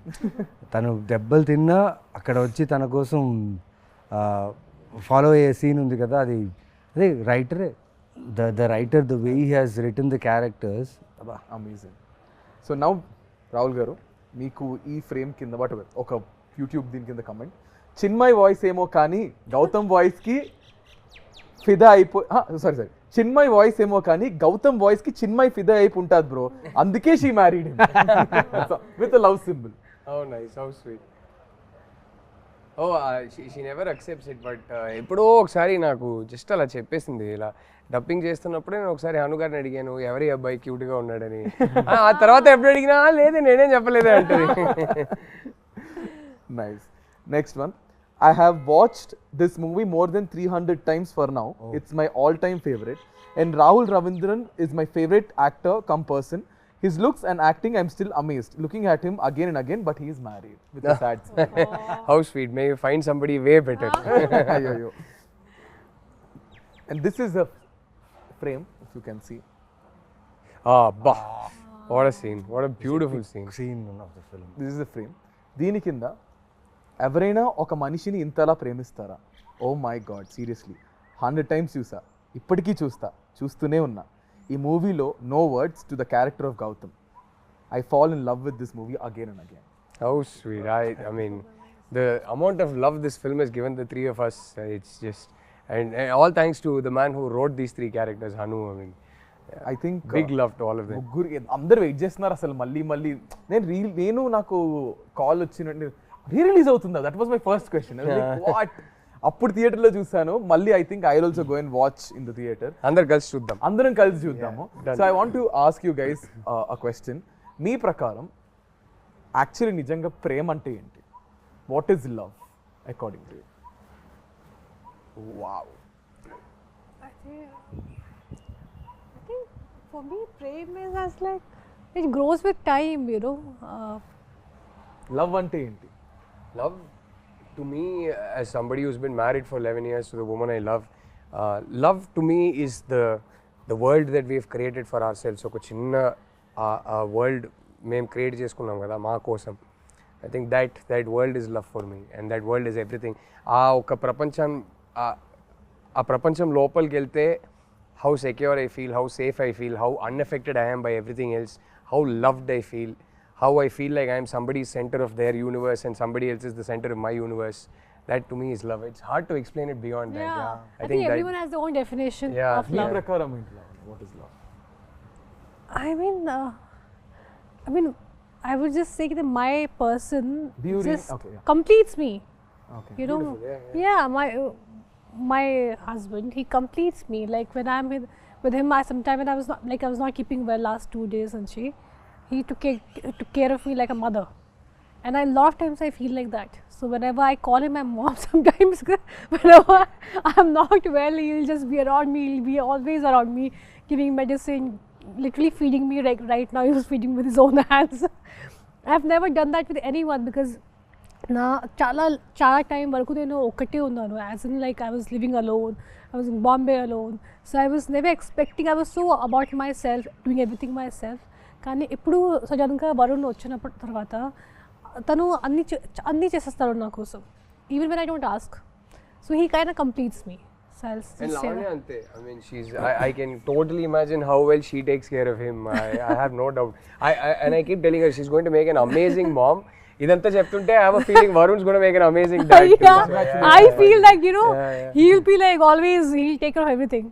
తను దెబ్బలు తిన్నా అక్కడ వచ్చి తన కోసం ఫాలో అయ్యే సీన్ ఉంది కదా, అదే రైటరే, the writer, the way he has written the characters, amazing. So now Rahul garu, మీకు ఈ ఫ్రేమ్ కింద ఒక యూట్యూబ్ దీని కింద కమెంట్, చిన్మయ్ వాయిస్ ఏమో కానీ గౌతమ్ వాయిస్కి ఫిదా సారీ చిన్మయ్ వాయిస్ ఏమో కానీ గౌతమ్ వాయిస్కి చిన్మయ్ ఫిదా అయిపో ఉంటుంది బ్రో, అందుకే she married with love symbol. Oh, nice. How sweet. Oh, she never accepts it, but ఎప్పుడో ఒకసారి నాకు జస్ట్ అలా చెప్పేసింది. ఇలా డబ్బింగ్ చేస్తున్నప్పుడే నేను ఒకసారి హనుగారిని అడిగాను, ఎవరి అబ్బాయి క్యూట్గా ఉన్నాడని. ఆ తర్వాత ఎప్పుడు అడిగినా లేదు నేనేం చెప్పలేదే అంటది. Nice. Next one. I have watched this movie more than 300 times for now. It's my all-time favorite. And Rahul Ravindran is my favorite actor come person. His looks and acting, I'm still amazed. Looking at him again and again, but he is married with a sad smile. How sweet. May you find somebody way better. Ayyo. And this is a frame, if you can see. Bah. What a scene. What a beautiful scene. of the film. This is the frame. దీని కింద ఎవరైనా ఒక మనిషిని ఇంతలా ప్రేమిస్తారా? Oh my god, seriously 100 times చూసా, ఇప్పటికీ చూస్తూనే ఉన్నా. ఈ మూవీలో no words to the character of Gautam. I fall in love with this movie again and again. How sweet. I mean, the amount of love this film has given the three of us, it's just, and all thanks to the man who wrote these 3 characters, Hanu. I mean, I think big love to all of them. ముగ్గురు అందరు wait చేస్తున్నారు అసలు మళ్ళీ. నేను నాకు call వచ్చినట్టు release అవుతుందా, that was my first question. What, అప్పుడు థియేటర్లో చూసాను, మళ్ళీ I think I will also go and watch in the theatre. అందరం కలిసి చూద్దాము. So I want to ask you guys a question. మీ ప్రకారం యాక్చువల్లీ నిజంగా ప్రేమ అంటే ఏంటి? What is love according to you? Wow. I think for me, prem is as like it grows with time, you know. Love అంటే ఏంటి? Love, to me, as somebody who's been married for 11 years to the woman I love, love to me is the world that we've created for ourselves. ఒక చిన్న world మేము create చేసుకున్నాం కదా మా కోసం. I think that world is love for me, and that world is everything. ఒక ప్రపంచం లోపలికి వెళ్తే how secure I feel, how safe I feel, how unaffected I am by everything else, how loved I feel, how I feel like I am somebody's center of their universe and somebody else is the center of my universe. That to me is love. It's hard to explain it beyond that. Yeah. I think everyone has their own definition of me love. ప్రకారం ఏంటి love? What is love? I mean, I would just say that my person just completes me. Okay. You know, yeah, my husband, he completes me. Like when I'm with him, sometime when I was not keeping well last 2 days, and he took care of me like a mother. And a lot of times I feel like that. So whenever I call him my mom, sometimes whenever I'm not well, he'll just be around me. He'll be always around me, giving medicine, literally feeding me. Like right now, he was feeding with his own hands. I've never done that with anyone because na chala time varaku nenu okate unnanu. As in, like, I was living alone. I was in Bombay alone. So I was never expecting. I was so about myself, doing everything myself. కానీ ఎప్పుడు సడన్గా వరుణ్ వచ్చినప్పుడు తర్వాత తను అన్నీ చేసేస్తాడు నా కోసం, even when I don't ask. So he kind of completes me. And Lavanya ante, I mean, I can totally imagine how well she takes care of him. I have no doubt. And I keep telling her she's going to make an amazing mom. Idantha cheptunte I have a feeling Varun's going to make an amazing dad too. Yeah, I feel like, you know, he'll be like always, he'll take care of everything.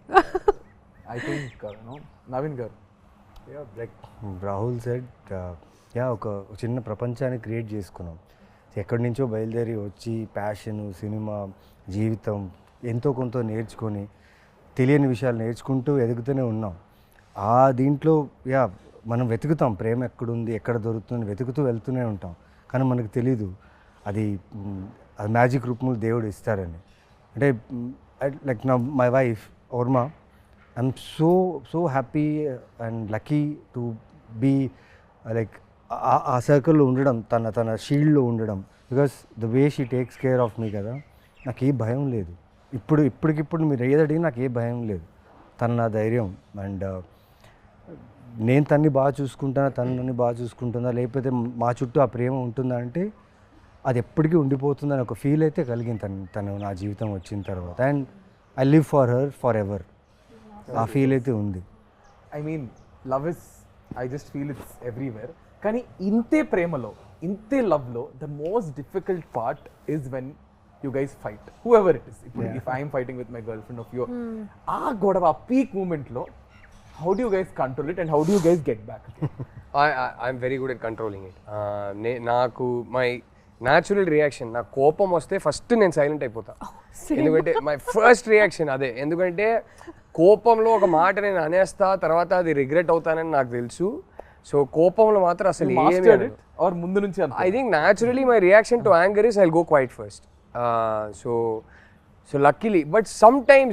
I think Navin garu, yeah, like Rahul said, ఒక చిన్న ప్రపంచాన్ని create చేసుకున్నాం. ఎక్కడి నుంచో బయలుదేరి వచ్చి passion, cinema, జీవితం ఎంతో కొంత నేర్చుకొని తెలియని విషయాలు నేర్చుకుంటూ ఎదుగుతూనే ఉన్నాం. ఆ దీంట్లో మనం వెతుకుతాం ప్రేమ ఎక్కడుంది, ఎక్కడ దొరుకుతుంది, వెతుకుతూ వెళ్తూనే ఉంటాం. కానీ మనకు తెలీదు అది మ్యాజిక్ రూపంలో దేవుడు ఇస్తారని. అంటే లైక్ నా my wife Varma, I'm so happy and lucky to be like ఆ సర్కిల్లో ఉండడం, తన షీల్డ్లో ఉండడం. Because the way she takes care of me కదా, నాకు ఏ భయం లేదు. ఇప్పటికిప్పుడు మీరు ఏది అడిగినా నాకు ఏ భయం లేదు. తను నా ధైర్యం. అండ్ నేను తన్ని బాగా చూసుకుంటానా, తను నన్ను బాగా చూసుకుంటుందా, లేకపోతే మా చుట్టూ ఆ ప్రేమ ఉంటుందా అంటే అది ఎప్పటికీ ఉండిపోతుందని ఒక ఫీల్ అయితే కలిగింది తను నా జీవితం వచ్చిన తర్వాత. And I live for her for ever. ఆ ఫీల్ అయితే ఉంది. I mean love is, I just feel it's everywhere. కానీ ఇంతే ప్రేమలో, ఇంతే లవ్లో the most difficult part is when you guys fight, whoever it is. If I am fighting with my girlfriend, of you, godava peak moment lo, how do you guys control it and how do you guys get back? I'm very good at controlling it. Naaku my natural reaction, na kopam vaste first nenu silent ayipota. Endukante my first reaction ade, endukante kopamlo oka maata nenu anesta tarvata adi regret avuthanani naaku telusu. So kopamlo matra asalu emi or mundu nunchi ante. I think naturally my reaction to anger is I'll go quiet first. So luckily, but sometimes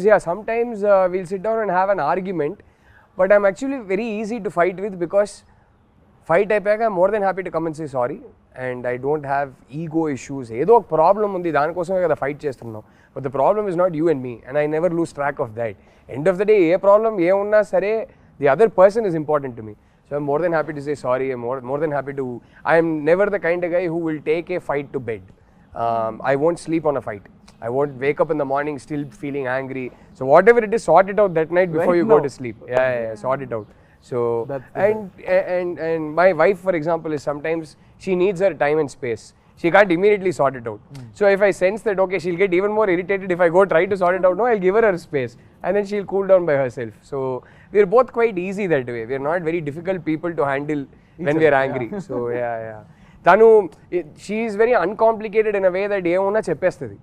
we'll sit down and have an argument, but I'm actually very easy to fight with because fight ayapaka I'm more than happy to come and say sorry, and I don't have ego issues. Edo ok problem undi, dani kosame kada fight chestunnam, but the problem is not you and me, and I never lose track of that. End of the day A problem ఏ ఉన్నా సరే the other person is important to me, so I'm more than happy to say sorry. I'm more than happy to, I am never the kind of guy who will take a fight to bed. I won't sleep on a fight. I won't wake up in the morning still feeling angry. So whatever it is, sort it out that night before you go to sleep. Yeah, sort it out. So and my wife, for example, is sometimes she needs her time and space. She can't immediately sort it out. So if I sense that okay, she'll get even more irritated if I go try to sort it out, no, I'll give her space, and then she'll cool down by herself. So we're both quite easy that way. We're not very difficult people to handle when we're angry. So yeah. Tanu, she is very uncomplicated in a way that ఏమన్నా చెప్పేస్తుంది.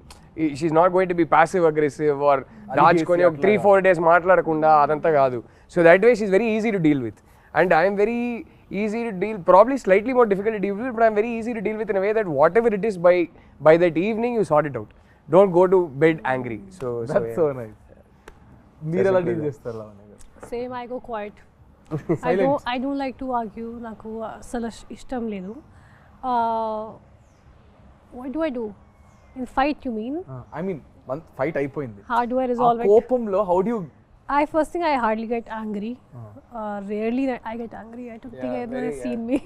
She's not going to be passive aggressive or దాచుకొని 3-4 days మాట్లాడకుండా అదంతా కాదు. So that way she's very easy to deal with, and I am very easy to deal, probably slightly more difficult to deal with, but I'm very easy to deal with in a way that whatever it is, by that evening you sort it out. Don't go to bed angry. That's so nice. మీరు ఎలా deal చేస్తారు లావణ్య గారు? Same, I go quiet. I don't like to argue. నాకు అసలు ఇష్టం లేదు. What do I do? In fight, you mean? I mean, fight అయిపోయింది. How do I resolve it? కోపంలో how do you? First thing, I hardly get angry. Rarely I get angry. I don't think anyone has seen me.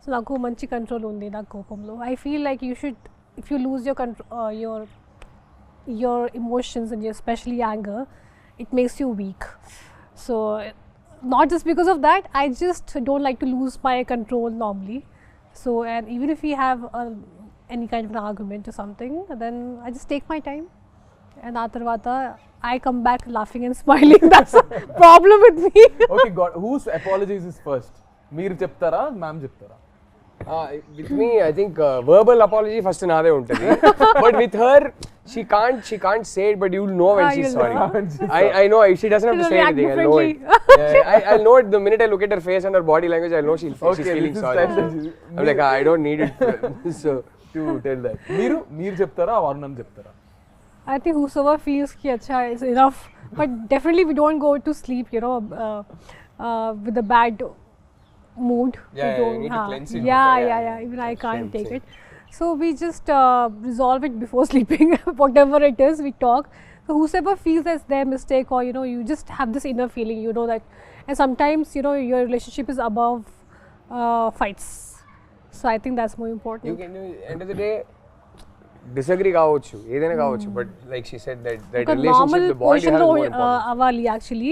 So నాకు మంచి control ఉంది నా కోపంలో. I feel like you should, if you lose your control, your emotions and especially anger, it makes you weak. So not just because of that, I just don't like to lose my control normally. So, and even if we have any kind of an argument or something, then I just take my time, and atarvata I come back laughing and smiling. That's a problem with me. Okay, God, whose apologies is first? మీరు చెప్తారా, ma'am చెప్తారా? With me, I think verbal apology first నాదే ఉంటుంది. But with her, she can't say it, but you'll know when she's you'll sorry. know. I know she doesn't have to She'll say react anything. I'll know it. differently. I'll know it the minute I look at her face and her body language. I'll know she's feeling sorry. I'm like, I don't need it. So to tell that. మీరు చెప్తారా వరుణ్ అని చెప్తారా? I think whosoever feels ki acha is enough, but definitely we don't go to sleep, with a bad mood. Yeah, We you don't, need to cleanse it Yeah, before, yeah, yeah. yeah. Even I can't Same, take same. it. So we just resolve it before sleeping, whatever it is, we talk. So whosoever feels that's their mistake, or you just have this inner feeling, that, and sometimes your relationship is above fights. So I think that's more important. you can, end of the day, disagree కావచ్చు, ఏదైనా కావచ్చు, but like she said that relationship, normal the bond you position have is lo more important. avali actually.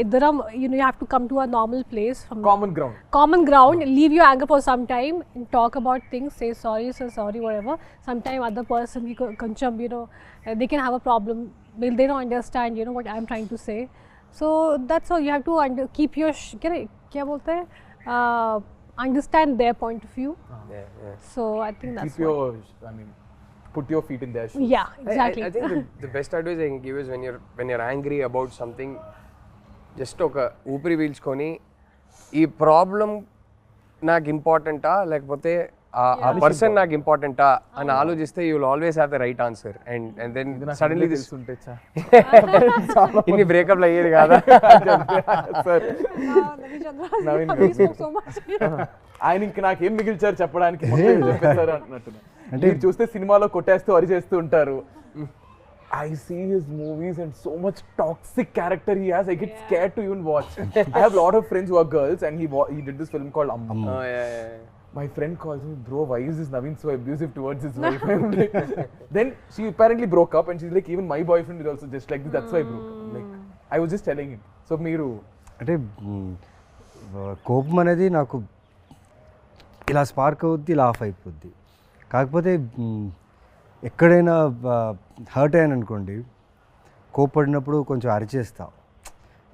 Iddaram, you have to come to a normal place from common ground. leave your anger for some time and talk about things, say sorry, whatever. Sometime other person koncham, they can have a problem, they don't understand what I'm trying to say. So that's all. You have to keep your kya bolte hai, understand their point of view. Yeah. So I think that's Keep your, put your feet in their shoes. yeah, exactly. I think the best advice I can give is when you're angry about something, just ఒక ఊపిరి పీల్చుకొని ఈ problem నాకు ఇంపార్టెంటా లేకపోతే ఆ person నాకు ఇంపార్టెంటా అని ఆలోచిస్తే you will always have the right answer. And then suddenly this ఇన్ని బ్రేకప్లు అయ్యేది కాదా sir Naveen we spoke so much. ఆయన ఇంక నాకేం మిగిల్చారు చెప్పడానికి, మొత్తం చెప్పేశారు అంటున్నారు. మీరు చూస్తే సినిమాలో కొట్టేస్తూ అరిచేస్తూ ఉంటారు. I see his movies and so much toxic character he has. I get scared to even watch. I have a lot of friends who are girls, and he did this film called Amma. Oh yeah. My friend calls me, bro, why is this Naveen so abusive towards his wife? I'm like, then she apparently broke up, and she's like, even my boyfriend is also just like this. That's why I broke up. Like, I was just telling him. So మీరు అంటే కోపం అనేది నాకు ఇలా spark అవుద్ది, ఇలా of అయిపోద్ది. కాకపోతే ఎక్కడైనా హర్ట్ అయ్యాను అనుకోండి, కోపడినప్పుడు కొంచెం అరిచేస్తా.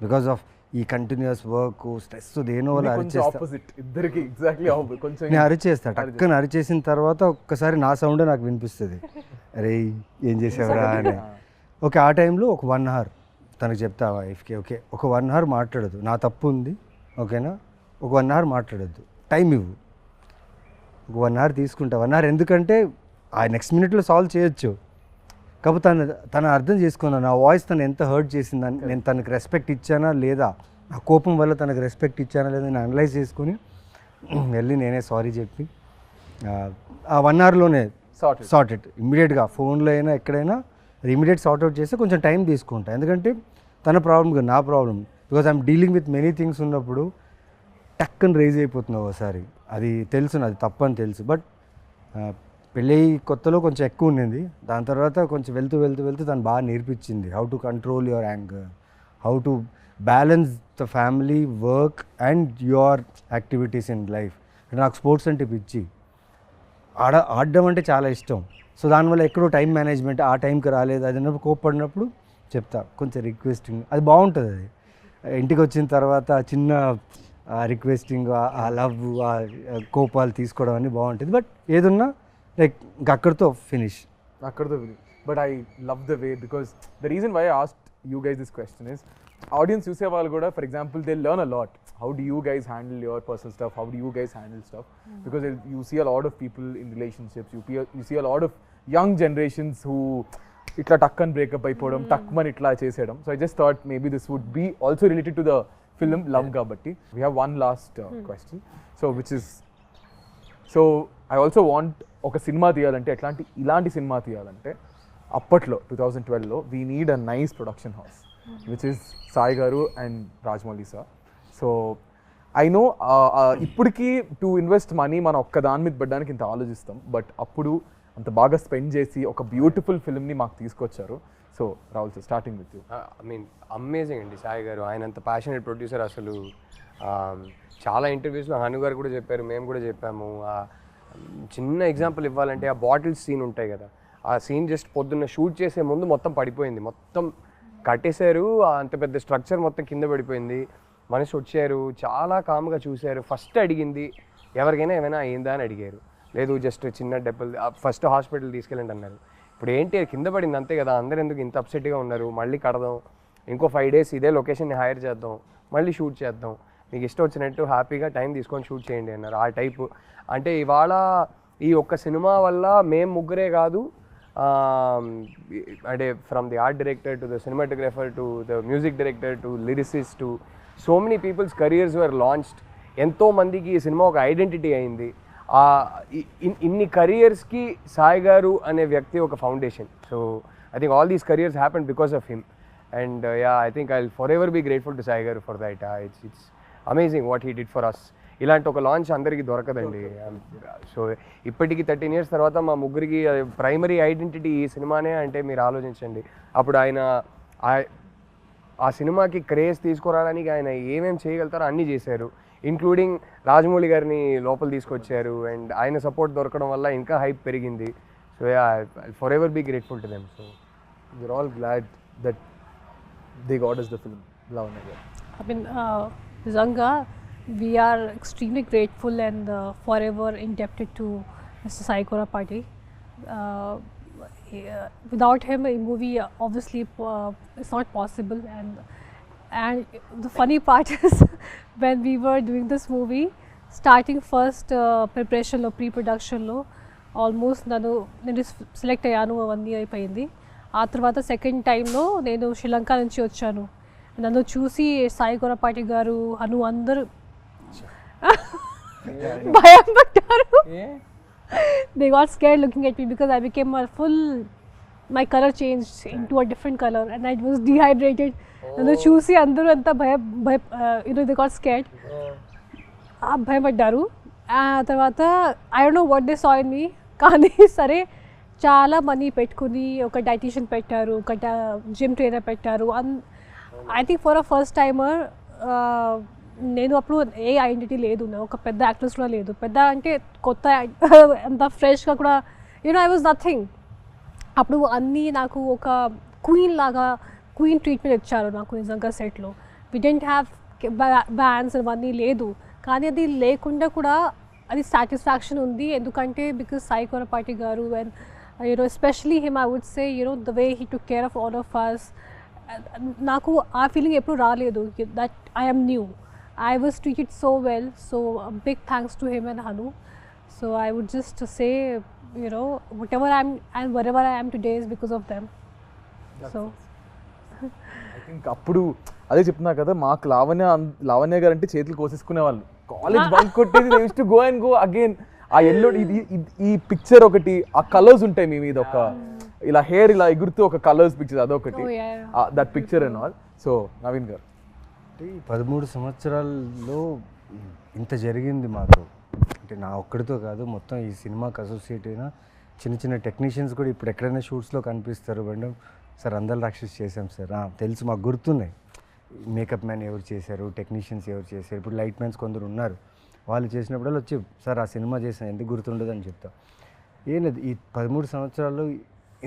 బికాస్ ఆఫ్ ఈ కంటిన్యూస్ వర్క్ స్ట్రెస్ దేనో వల్ల అరిచేస్తా. ఇద్దరికి ఎగ్జాక్ట్లీ కొంచెం నేను అరిచేస్తా. టక్కన అరిచేసిన తర్వాత ఒక్కసారి నా సౌండే నాకు వినిపిస్తుంది, అరే ఏం చేసావురా అని. ఓకే, ఆ టైంలో ఒక 1 hour తనకు చెప్తా వైఫ్కి, ఓకే ఒక 1 hour మాట్లాడద్దు, నా తప్పు ఉంది ఓకేనా, ఒక 1 hour మాట్లాడద్దు, టైం ఇవ్వు, ఒక 1 hour తీసుకుంటా. 1 hour ఎందుకంటే ఆ నెక్స్ట్ మినిట్లో సాల్వ్ చేయొచ్చు. కాకపోతే తను అర్థం చేసుకున్నాను నా వాయిస్ తను ఎంత హర్ట్ చేసిందని, నేను తనకు రెస్పెక్ట్ ఇచ్చానా లేదా, ఆ కోపం వల్ల తనకు రెస్పెక్ట్ ఇచ్చానా లేదా నేను అనలైజ్ చేసుకుని వెళ్ళి నేనే సారీ చెప్పి ఆ 1 hourలోనే సార్ట్ ఇట్ ఇమ్మీడియట్గా. ఫోన్లో అయినా ఎక్కడైనా అది ఇమీడియట్ సార్ట్అవుట్ చేస్తే కొంచెం టైం తీసుకుంటా. ఎందుకంటే తన ప్రాబ్లం కాదు నా problem. Because I'm dealing with many things ఉన్నప్పుడు టక్కని రేజ్ అయిపోతున్నావు ఒకసారి. అది తెలుసు, అది తప్పని తెలుసు. బట్ పెళ్ళి కొత్తలో కొంచెం ఎక్కువ ఉండింది, దాని తర్వాత కొంచెం వెళ్తూ తను బాగా నేర్పించింది how to control your anger, how to balance the family, work and your activities in life. నాకు స్పోర్ట్స్ అంటే పిచ్చి, ఆడడం అంటే చాలా ఇష్టం. సో దానివల్ల ఎక్కడో టైం మేనేజ్మెంట్ ఆ టైంకి రాలేదు, అది కోప్పడినప్పుడు చెప్తా కొంచెం రిక్వెస్టింగ్, అది బాగుంటుంది. అది ఇంటికి వచ్చిన తర్వాత చిన్న రిక్వెస్టింగ్, ఆ లవ్, ఆ కోపాలు తీసుకోవడం అన్నీ బాగుంటుంది. బట్ ఏదున్నా లైక్ అక్కడితో finish. But I love the way, because the reason why I asked you guys this question is, audience చూసే వాళ్ళు కూడా for example they learn a lot. How do you guys handle your personal stuff? How do you guys handle stuff? Because you see a lot of people in relationships. You see a lot of young generations who itla takkan break up అయిపోవడం, takman itla చేసేయడం. So I just thought maybe this would be also related to the film Love Kabatti. We have one last question. So which is, so I also want ఒక cinema తీయాలంటే ఇలాంటి cinema తీయాలంటే అప్పట్లో 2012లో we need a nice production house, which is Sai గారు and Rajamouli sir. So I know ఇప్పటికీ to invest money మనం ఒక్క దాని మీద పెట్టడానికి ఇంత ఆలోచిస్తాం, బట్ అప్పుడు అంత బాగా స్పెండ్ చేసి ఒక బ్యూటిఫుల్ ఫిల్మ్ని మాకు తీసుకొచ్చారు. So Rahul sir, starting with you. I mean amazing అండి సాయి గారు, ఆయన అంత ప్యాషనేట్ ప్రొడ్యూసర్. అసలు చాలా ఇంటర్వ్యూస్లో హను గారు కూడా చెప్పారు, మేము కూడా చెప్పాము. చిన్న ఎగ్జాంపుల్ ఇవ్వాలంటే ఆ బాటిల్స్ సీన్ ఉంటాయి కదా, ఆ సీన్ జస్ట్ పొద్దున్న షూట్ చేసే ముందు మొత్తం పడిపోయింది, మొత్తం కట్టేశారు, అంత పెద్ద స్ట్రక్చర్ మొత్తం కింద పడిపోయింది. మనిషి వచ్చారు, చాలా కామ్గా చూశారు, ఫస్ట్ అడిగింది ఎవరికైనా ఏమైనా అయిందా అని అడిగారు. లేదు జస్ట్ చిన్న దెబ్బలు, ఫస్ట్ హాస్పిటల్ తీసుకెళ్ళండి అన్నారు. ఇప్పుడు ఏంటి కింద పడింది అంతే కదా, అందరు ఎందుకు ఇంత అప్సెట్గా ఉన్నారు, మళ్ళీ కడదాం, ఇంకో 5 days ఇదే లొకేషన్ని హైర్ చేద్దాం, మళ్ళీ షూట్ చేద్దాం, మీకు ఇష్టం వచ్చినట్టు హ్యాపీగా టైం తీసుకొని షూట్ చేయండి అన్నారు. ఆ టైపు అంటే ఇవాళ ఈ ఒక్క సినిమా వల్ల మేము ముగ్గురే కాదు, అంటే from the art director to the cinematographer to the music director to lyricist to so many peoples careers were launched. ఎంతోమందికి ఈ సినిమా ఒక ఐడెంటిటీ అయింది. ఇన్ని కెరియర్స్కి సాయి గారు అనే వ్యక్తి ఒక foundation. So I think all these careers happen because of him. And I think I will for ever be grateful to Sai garu for that. It's amazing what he did for us. ఇలాంటి ఒక launch అందరికీ దొరకదండి. So ఇప్పటికీ 13 years తర్వాత మా ముగ్గురికి primary identity ఈ సినిమానే అంటే మీరు ఆలోచించండి. అప్పుడు ఆయన ఆ సినిమాకి క్రేజ్ తీసుకురావడానికి ఆయన ఏమేమి చేయగలుగుతారో అన్నీ చేశారు. ఇంక్లూడింగ్ రాజమౌళి గారిని లోపల తీసుకొచ్చారు. అండ్ ఆయన సపోర్ట్ దొరకడం వల్ల ఇంకా హైప్ పెరిగింది. So for ever be grateful to them. So we're all glad that they got us the film Lavanya garu. I mean, Zanga, we are extremely grateful and forever indebted to Mr. Sai Korapati. Without him, a movie obviously is not possible. And the funny part is when we were doing this movie, starting first preparation lo, pre-production lo, almost నేను select అయ్యాను, 1 year అయిపోయింది. ఆ తర్వాత second టైంలో నేను శ్రీలంక నుంచి వచ్చాను. నన్ను చూసి సాయి కొరపాటి గారు అను అందరూ భయం పడ్డారు. They got scared looking at me because I became a full, my color changed into a different color and I was dehydrated. నన్ను చూసి అందరూ అంతా they got scared. భయపడ్డారు. ఆ తర్వాత I don't know what they saw in me. కానీ సరే చాలా మనీ పెట్టుకుని ఒక డైటీషియన్ పెట్టారు, ఒక జిమ్ ట్రైనర్ పెట్టారు. I think for a first timer నేను అప్పుడు ఏ ఐడెంటిటీ లేదు, ఒక పెద్ద యాక్ట్రెస్ కూడా లేదు. పెద్ద అంటే కొత్త అంత ఫ్రెష్గా కూడా ఐ వాజ్ నథింగ్. అప్పుడు అన్నీ నాకు ఒక క్వీన్ లాగా క్వీన్ ట్రీట్మెంట్ ఇచ్చారు నాకు నిజంగా సెట్లో. వి డెంట్ హ్యావ్ బ్యాండ్స్ అవన్నీ లేదు, కానీ అది లేకుండా కూడా అది సాటిస్ఫాక్షన్ ఉంది. ఎందుకంటే because Sai Korapati garu and especially him I would say the way he took care of all of us. నాకు ఆ ఫీలింగ్ ఎప్పుడు రాలేదు that I am new. I was treated so well, so a big thanks to him and Hanu. So I would just say, whatever I am and wherever I am today is because of them. So I think అప్పుడు అదే చెప్తున్నా కదా, మాకు లావణ్య గారు అంటే చేతులు కోసేసుకునే వాళ్ళు. College bunk కొట్టేది, they used to go and go again. ఆ ఎల్లో ఈ పిక్చర్ ఒకటి, ఆ కలర్స్ ఉంటాయి మీ మీద, ఒక ఇలా హెయిర్ ఇలా ఎగురుతూ ఒక కలర్స్ పిక్చర్ అదొకటి, that picture and all. So Naveen గారు, 13 సంవత్సరాల్లో ఇంత జరిగింది మాతో. అంటే నా ఒక్కడితో కాదు, మొత్తం ఈ సినిమాకి అసోసియేట్ అయిన చిన్న చిన్న టెక్నీషియన్స్ కూడా ఇప్పుడు ఎక్కడైనా షూట్స్లో కనిపిస్తారు. మేడం సార్ అందల రాక్షసి చేసాం సార్, తెలుసు మాకు గుర్తున్నాయి. మేకప్ మ్యాన్ ఎవరు చేశారు, టెక్నీషియన్స్ ఎవరు చేశారు, ఇప్పుడు లైట్ మ్యాన్స్ కొందరు ఉన్నారు, వాళ్ళు చేసినప్పుడల్లా వచ్చి సార్ ఆ సినిమా చేసాను ఎందుకు గుర్తుండదు అని చెప్తా. ఏం లేదు, ఈ 13 సంవత్సరాల్లో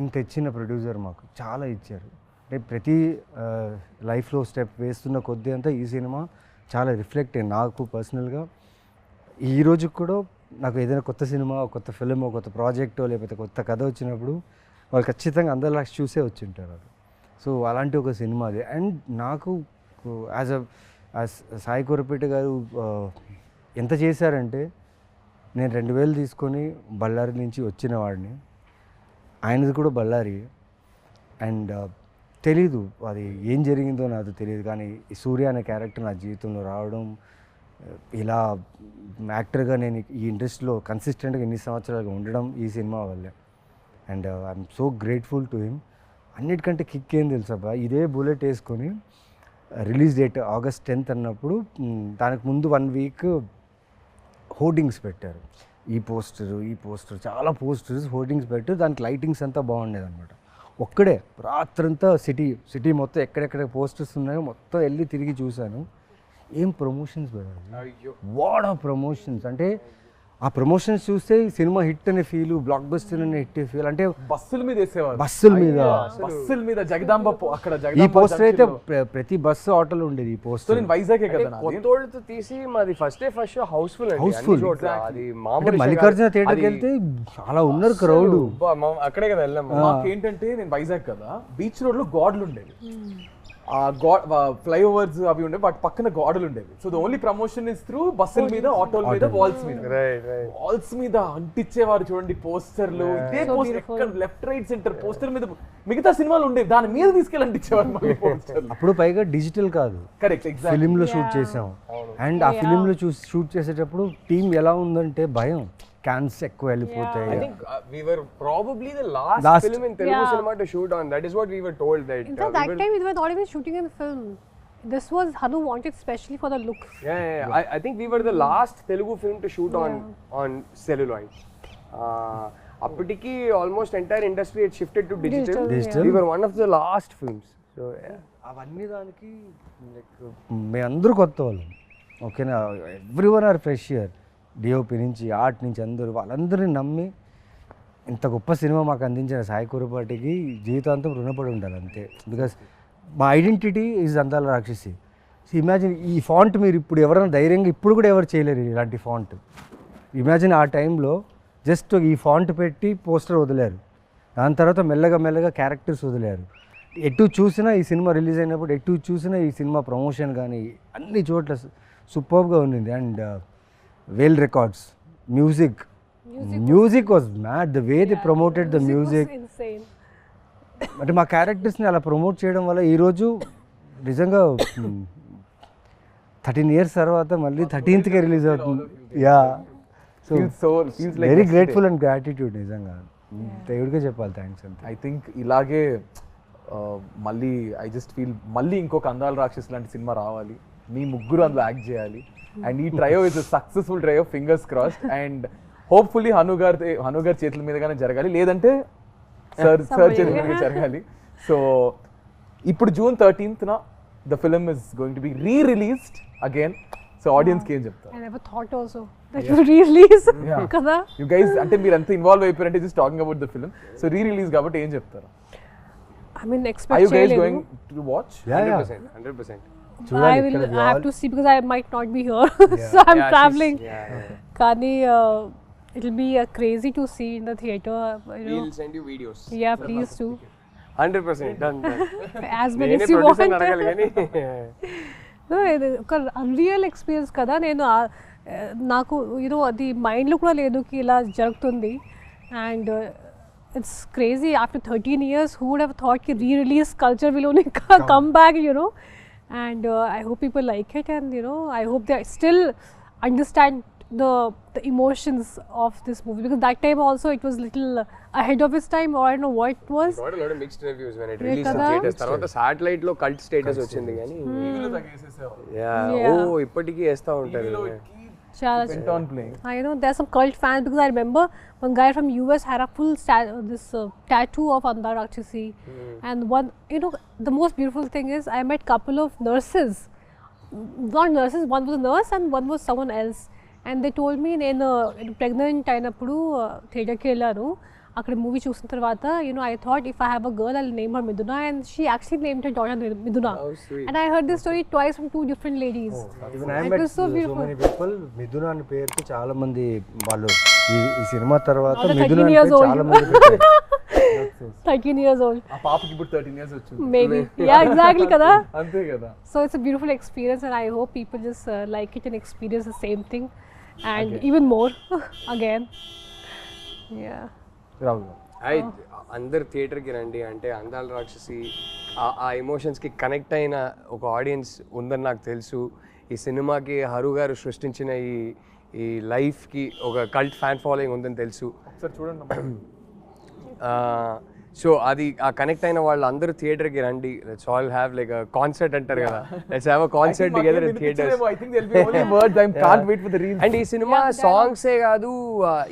ఇంత ఇచ్చిన ప్రొడ్యూసర్ మాకు చాలా ఇచ్చారు. అంటే ప్రతి లైఫ్లో స్టెప్ వేస్తున్న కొద్దీ అంతా ఈ సినిమా చాలా రిఫ్లెక్ట్ అయ్యింది నాకు పర్సనల్గా. ఈ రోజుకి కూడా నాకు ఏదైనా కొత్త సినిమా, కొత్త ఫిలిం, కొత్త ప్రాజెక్టో లేకపోతే కొత్త కథ వచ్చినప్పుడు వాళ్ళు ఖచ్చితంగా అందరిలా చూసే వచ్చి ఉంటారు అది. సో అలాంటి ఒక సినిమా అది. అండ్ నాకు యాజ్ సాయి కొరపేట గారు ఎంత చేశారంటే, నేను 2000 తీసుకొని బళ్ళారి నుంచి వచ్చిన వాడిని, ఆయనది కూడా బళ్ళారి. అండ్ తెలీదు అది ఏం జరిగిందో నాకు తెలియదు, కానీ ఈ సూర్య అనే క్యారెక్టర్ నా జీవితంలో రావడం, ఇలా యాక్టర్గా నేను ఈ ఇండస్ట్రీలో కన్సిస్టెంట్గా ఇన్ని సంవత్సరాలుగా ఉండడం ఈ సినిమా వల్లే. And I'm so grateful to him. అన్నిటికంటే కిక్ ఏం తెలుసా, ఇదే బుల్లెట్ వేసుకొని రిలీజ్ డేట్ August 10th అన్నప్పుడు దానికి ముందు 1 week హోర్డింగ్స్ పెట్టారు. ఈ పోస్టర్ చాలా పోస్టర్స్ హోర్డింగ్స్ పెట్టారు. దానికి లైటింగ్స్ అంతా బాగుండేది అనమాట. ఒక్కడే రాత్రంతా సిటీ మొత్తం ఎక్కడెక్కడ పోస్టర్స్ ఉన్నాయో మొత్తం వెళ్ళి తిరిగి చూశాను. ఏం ప్రమోషన్స్ పెట్టారు, వాట్ ఆర్ ప్రమోషన్స్. అంటే ఆ ప్రమోషన్స్ చూస్తే ఈ సినిమా హిట్ అనే ఫీల్, బ్లాక్ బస్టర్ అనే హిట్ ఫీల్. అంటే బస్సుల మీద వేసేవారు, బస్సుల మీద బస్సుల మీద జగదాంబ అక్కడ ఈ జగదాంబ పోస్టర్ అయితే junction ప్రతి బస్సు ఆటోలో ఉండేది ఈ సో పోస్టర్. నేను వైజాగే కదా నాది. కొత్తోళ్ళతో తీసి మాది first day first show house full అండి, Houseful. అన్ని చోట్ల. అది అంటే మామూలు మల్లికార్జున థియేటర్కి వెళ్తే చాలా ఉన్నారు క్రౌడ్. అక్కడే కదా వెళ్ళాం. మాకేంటంటే నేను వైజాగ్ కదా, బీచ్ రోడ్ లో గోడలు ఉండేవి, ఆ గోడ ఫ్లైఓవర్స్ అవి ఉండేవి, వాటి పక్కన గోడలు ఉండేవి. So the only promotion is through బస్సుల మీద, ఆటోల మీద, వాల్స్ మీద. వాల్స్ మీద అంటించేవారు చూడండి పోస్టర్లు. ఇదే పోస్టర్ ఎక్కడ లెఫ్ట్ రైట్ సెంటర్ పోస్టర్ మీద మిగతా సినిమాలు ఉండేవి, దాని మీద తీసుకెళ్ళి అంటించేవారు మళ్ళీ పోస్టర్లు. అప్పుడు పైగా డిజిటల్ కాదు, కరెక్ట్, ఎగ్జాక్ట్. ఫిలిం లో షూట్ చేసాం. అండ్ ఆ ఫిలిం లో షూట్ చేసేటప్పుడు టీం ఎలా ఉందంటే భయం, క్యాన్స్ ఎక్కువ వెళ్ళిపోతాయి. I think we were probably the last film in Telugu cinema to shoot on. That is what we were told. That In fact, that time we were not even shooting in film. This was Hanu wanted specially for the look. Yeah. I think we were the last Telugu film to shoot on celluloid. అప్పటికి almost entire industry had shifted to digital. We were one of the last films. So yeah. అవన్నీ దానికి మేమందరూ కొత్త వాళ్ళం. ఓకేనా, every one or fresh year. DOP నుంచి, art నుంచి అందరూ, వాళ్ళందరినీ నమ్మి ఇంత గొప్ప సినిమా మాకు అందించిన సాయి కురపాటికి జీవితాంతం రుణపడి ఉండాలి అంతే. బికాస్ మా ఐడెంటిటీ ఈజ్ అందాల రాక్షసి. ఇమాజిన్ ఈ ఫాంట్ మీరు ఇప్పుడు ఎవరైనా ధైర్యంగా ఇప్పుడు కూడా ఎవరు చేయలేరు ఇలాంటి ఫాంట్. ఇమాజిన్ ఆ టైంలో జస్ట్ ఈ ఫాంట్ పెట్టి పోస్టర్ వదిలేరు, దాని తర్వాత మెల్లగా మెల్లగా క్యారెక్టర్స్ వదిలేరు. ఎటు చూసినా ఈ సినిమా రిలీజ్ అయినప్పుడు ఎటు చూసినా ఈ సినిమా ప్రమోషన్ కానీ అన్ని చోట్ల సూపర్గా ఉండింది. And well records, music was mad, the way they promoted the music was insane. అంటే మా క్యారెక్టర్స్ని అలా ప్రమోట్ చేయడం వల్ల ఈరోజు నిజంగా 13 years తర్వాత మళ్ళీ 13th రిలీజ్ అవుతుంది. Yeah, so very grateful and gratitude. నిజంగా దేవుడికే చెప్పాలి థ్యాంక్స్ అంతే. ఐ థింక్ ఇలాగే మళ్ళీ ఐ జస్ట్ ఫీల్ మళ్ళీ ఇంకొక అందాల రాక్షస్ లాంటి సినిమా రావాలి, మీ ముగ్గురు అందులో యాక్ట్ చేయాలి. అండ్ ఈ trio is successful trio, fingers crossed. And hopefully Hanu గారి చేతుల మీదగానే జరగాలి, లేదంటే సార్ చేతుల మీద జరగాలి. సో ఇప్పుడు June 13th the film is going to be re-released again. So ఆడియన్స్కి ఏం చెప్తారు? I never thought also that you re-release కదా. యూ గైస్ అంటే మీరు అంత ఇన్వాల్వ్ అయిపోయారంటే just talking about the film. So re-release కాబట్టి ఏం చెప్తారు? I mean, Are expect you guys going to watch? Yeah. 100%. I have to see because I might not be here. So I'm traveling. Kani, it'll be crazy to see in the theater. We'll send you videos. Yeah, please do. 100% done. As many as you want. No, ఒక unreal experience కదా. నేను నాకు అది మైండ్లో కూడా లేదు కి ఇలా జరుగుతుంది. And it's crazy after 13 years who would have thought ki re-release culture will only come back, and I hope people like it, and I hope they still understand the emotions of this movie, because that time also it was little ahead of its time, or I don't know what it was. Got a lot of mixed reviews when it released in theaters. Tarvata satellite lo cult status వచ్చింది గానీ టీవీలో తగ్గేసేసావు. ఇప్పటికీ వేస్తా ఉంటారు. Went on playing. I know there's some cult fans, because I remember one guy from US had a full tattoo of Andala Rakshasi. And one, the most beautiful thing is I met couple of nurses, not nurses, one was a nurse and one was someone else, and they told me నేను pregnant అయినప్పుడు థియేటర్కి వెళ్ళాను. అక్కడ movie చూసిన తర్వాత I thought if I have a girl I'll name her Miduna, and she actually named her daughter Miduna. Oh, sweet. And I heard this story twice from two different ladies. Even I It met was so beautiful. many people. మిథున అనే పేరుతో చాలా మంది వాళ్ళు ఈ cinema తర్వాత Now they're మిథున 13 అనే years పేరు old. చాలా మంది పెట్టారు. 13 years old. ఆ పాపకి ఇప్పుడు 13 years వచ్చింది. Maybe. Yeah, exactly kada. అంతే కదా. So it's a beautiful experience, and I hope people just like it and experience the same thing, and even more again. Yeah. Rahul అందరు థియేటర్కి రండి. అంటే అందాల రాక్షసి ఆ ఎమోషన్స్కి కనెక్ట్ అయిన ఒక ఆడియన్స్ ఉందని నాకు తెలుసు. ఈ సినిమాకి హరు గారు సృష్టించిన ఈ లైఫ్కి ఒక కల్ట్ ఫ్యాన్ ఫాలోయింగ్ ఉందని తెలుసు. ఒకసారి చూడండి. సో అది ఆ కనెక్ట్ అయిన వాళ్ళు అందరూ థియేటర్కి రండి. Let's all have like a concert అంటారు కదా, let's have a concert together in theatres. I think there'll be only words. I can't wait for the reels. And ఈ సినిమా సాంగ్సే కాదు,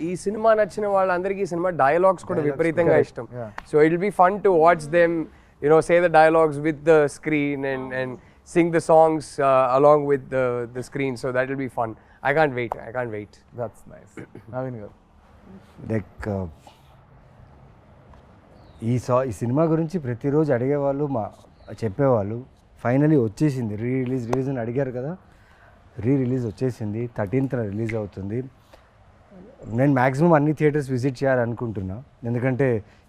ఈ సినిమా నచ్చిన వాళ్ళందరికీ ఈ సినిమా డైలాగ్స్ కూడా విపరీతంగా ఇష్టం. So it will be fun to watch them say the dialogues with the screen and sing the songs along with the screen. So that will be fun. I can't wait. I can't wait. That's nice. Naveen గారు like ఈ cinema గురించి ప్రతిరోజు అడిగేవాళ్ళు చెప్పేవాళ్ళు. Finally వచ్చేసింది, release అని అడిగారు కదా, రిలీజ్ వచ్చేసింది. 13th రిలీజ్ అవుతుంది. నేను మ్యాక్సిమం అన్ని థియేటర్స్ విజిట్ చేయాలనుకుంటున్నా, ఎందుకంటే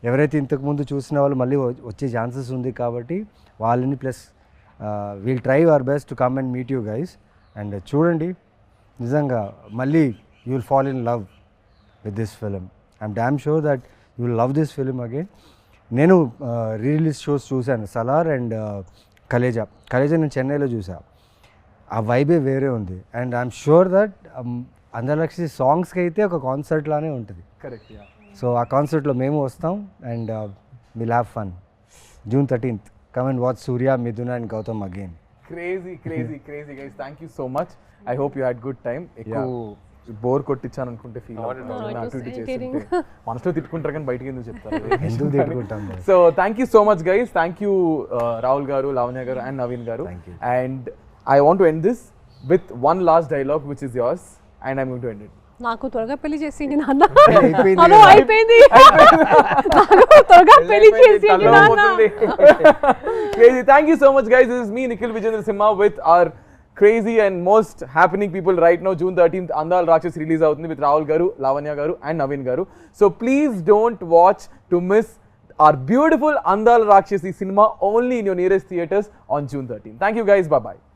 ఎవరైతే ఇంతకుముందు చూసిన వాళ్ళు మళ్ళీ వచ్చే ఛాన్సెస్ ఉంది కాబట్టి వాళ్ళని, plus we'll try our best to come and meet you guys. And చూడండి, నిజంగా మళ్ళీ you will fall in love with this film. I'm damn sure that you will love this film again. నేను release shows చూశాను, Salaar and Khaleja నేను చెన్నైలో చూసా. ఆ వైబే వేరే ఉంది. అండ్ ఐఎమ్ షూర్ దట్ అందల రాక్షసి సాంగ్స్కి అయితే ఒక కాన్సర్ట్ లానే ఉంటుంది. కరెక్ట్. సో ఆ కాన్సర్ట్లో మేము వస్తాం and will have fun. June 13th, come and watch Surya, Miduna and Gautam again. Crazy guys. Thank you so much. I hope you had good time. ఎక్కువ bore కొట్టించాను అనుకుంటే ఫీల్ మనసులో తిట్టుకుంటారు కానీ బయటకి ఎందుకు చెప్తారు? ఎందుకు తిట్టుకుంటాం? So thank you so much guys. Thank you Rahul garu, Lavanya garu and Naveen garu. And I want to end this with one last dialogue which is yours and I'm going to end it. నాకు త్వరగా పెళ్లి చేసింది నాన్న. అయిపోయింది. నాకు త్వరగా పెళ్లి చేసింది నాన్న. Crazy. Thank you so much guys. This is me Nikhil Vijayendra Simha with our crazy and most happening people right now. June 13th Andala Rakshasi release avutundi with Rahul garu, Lavanya garu and Naveen garu. So please don't watch to miss our beautiful Andala Rakshasi cinema only in your nearest theaters on June 13th. Thank you guys. Bye bye.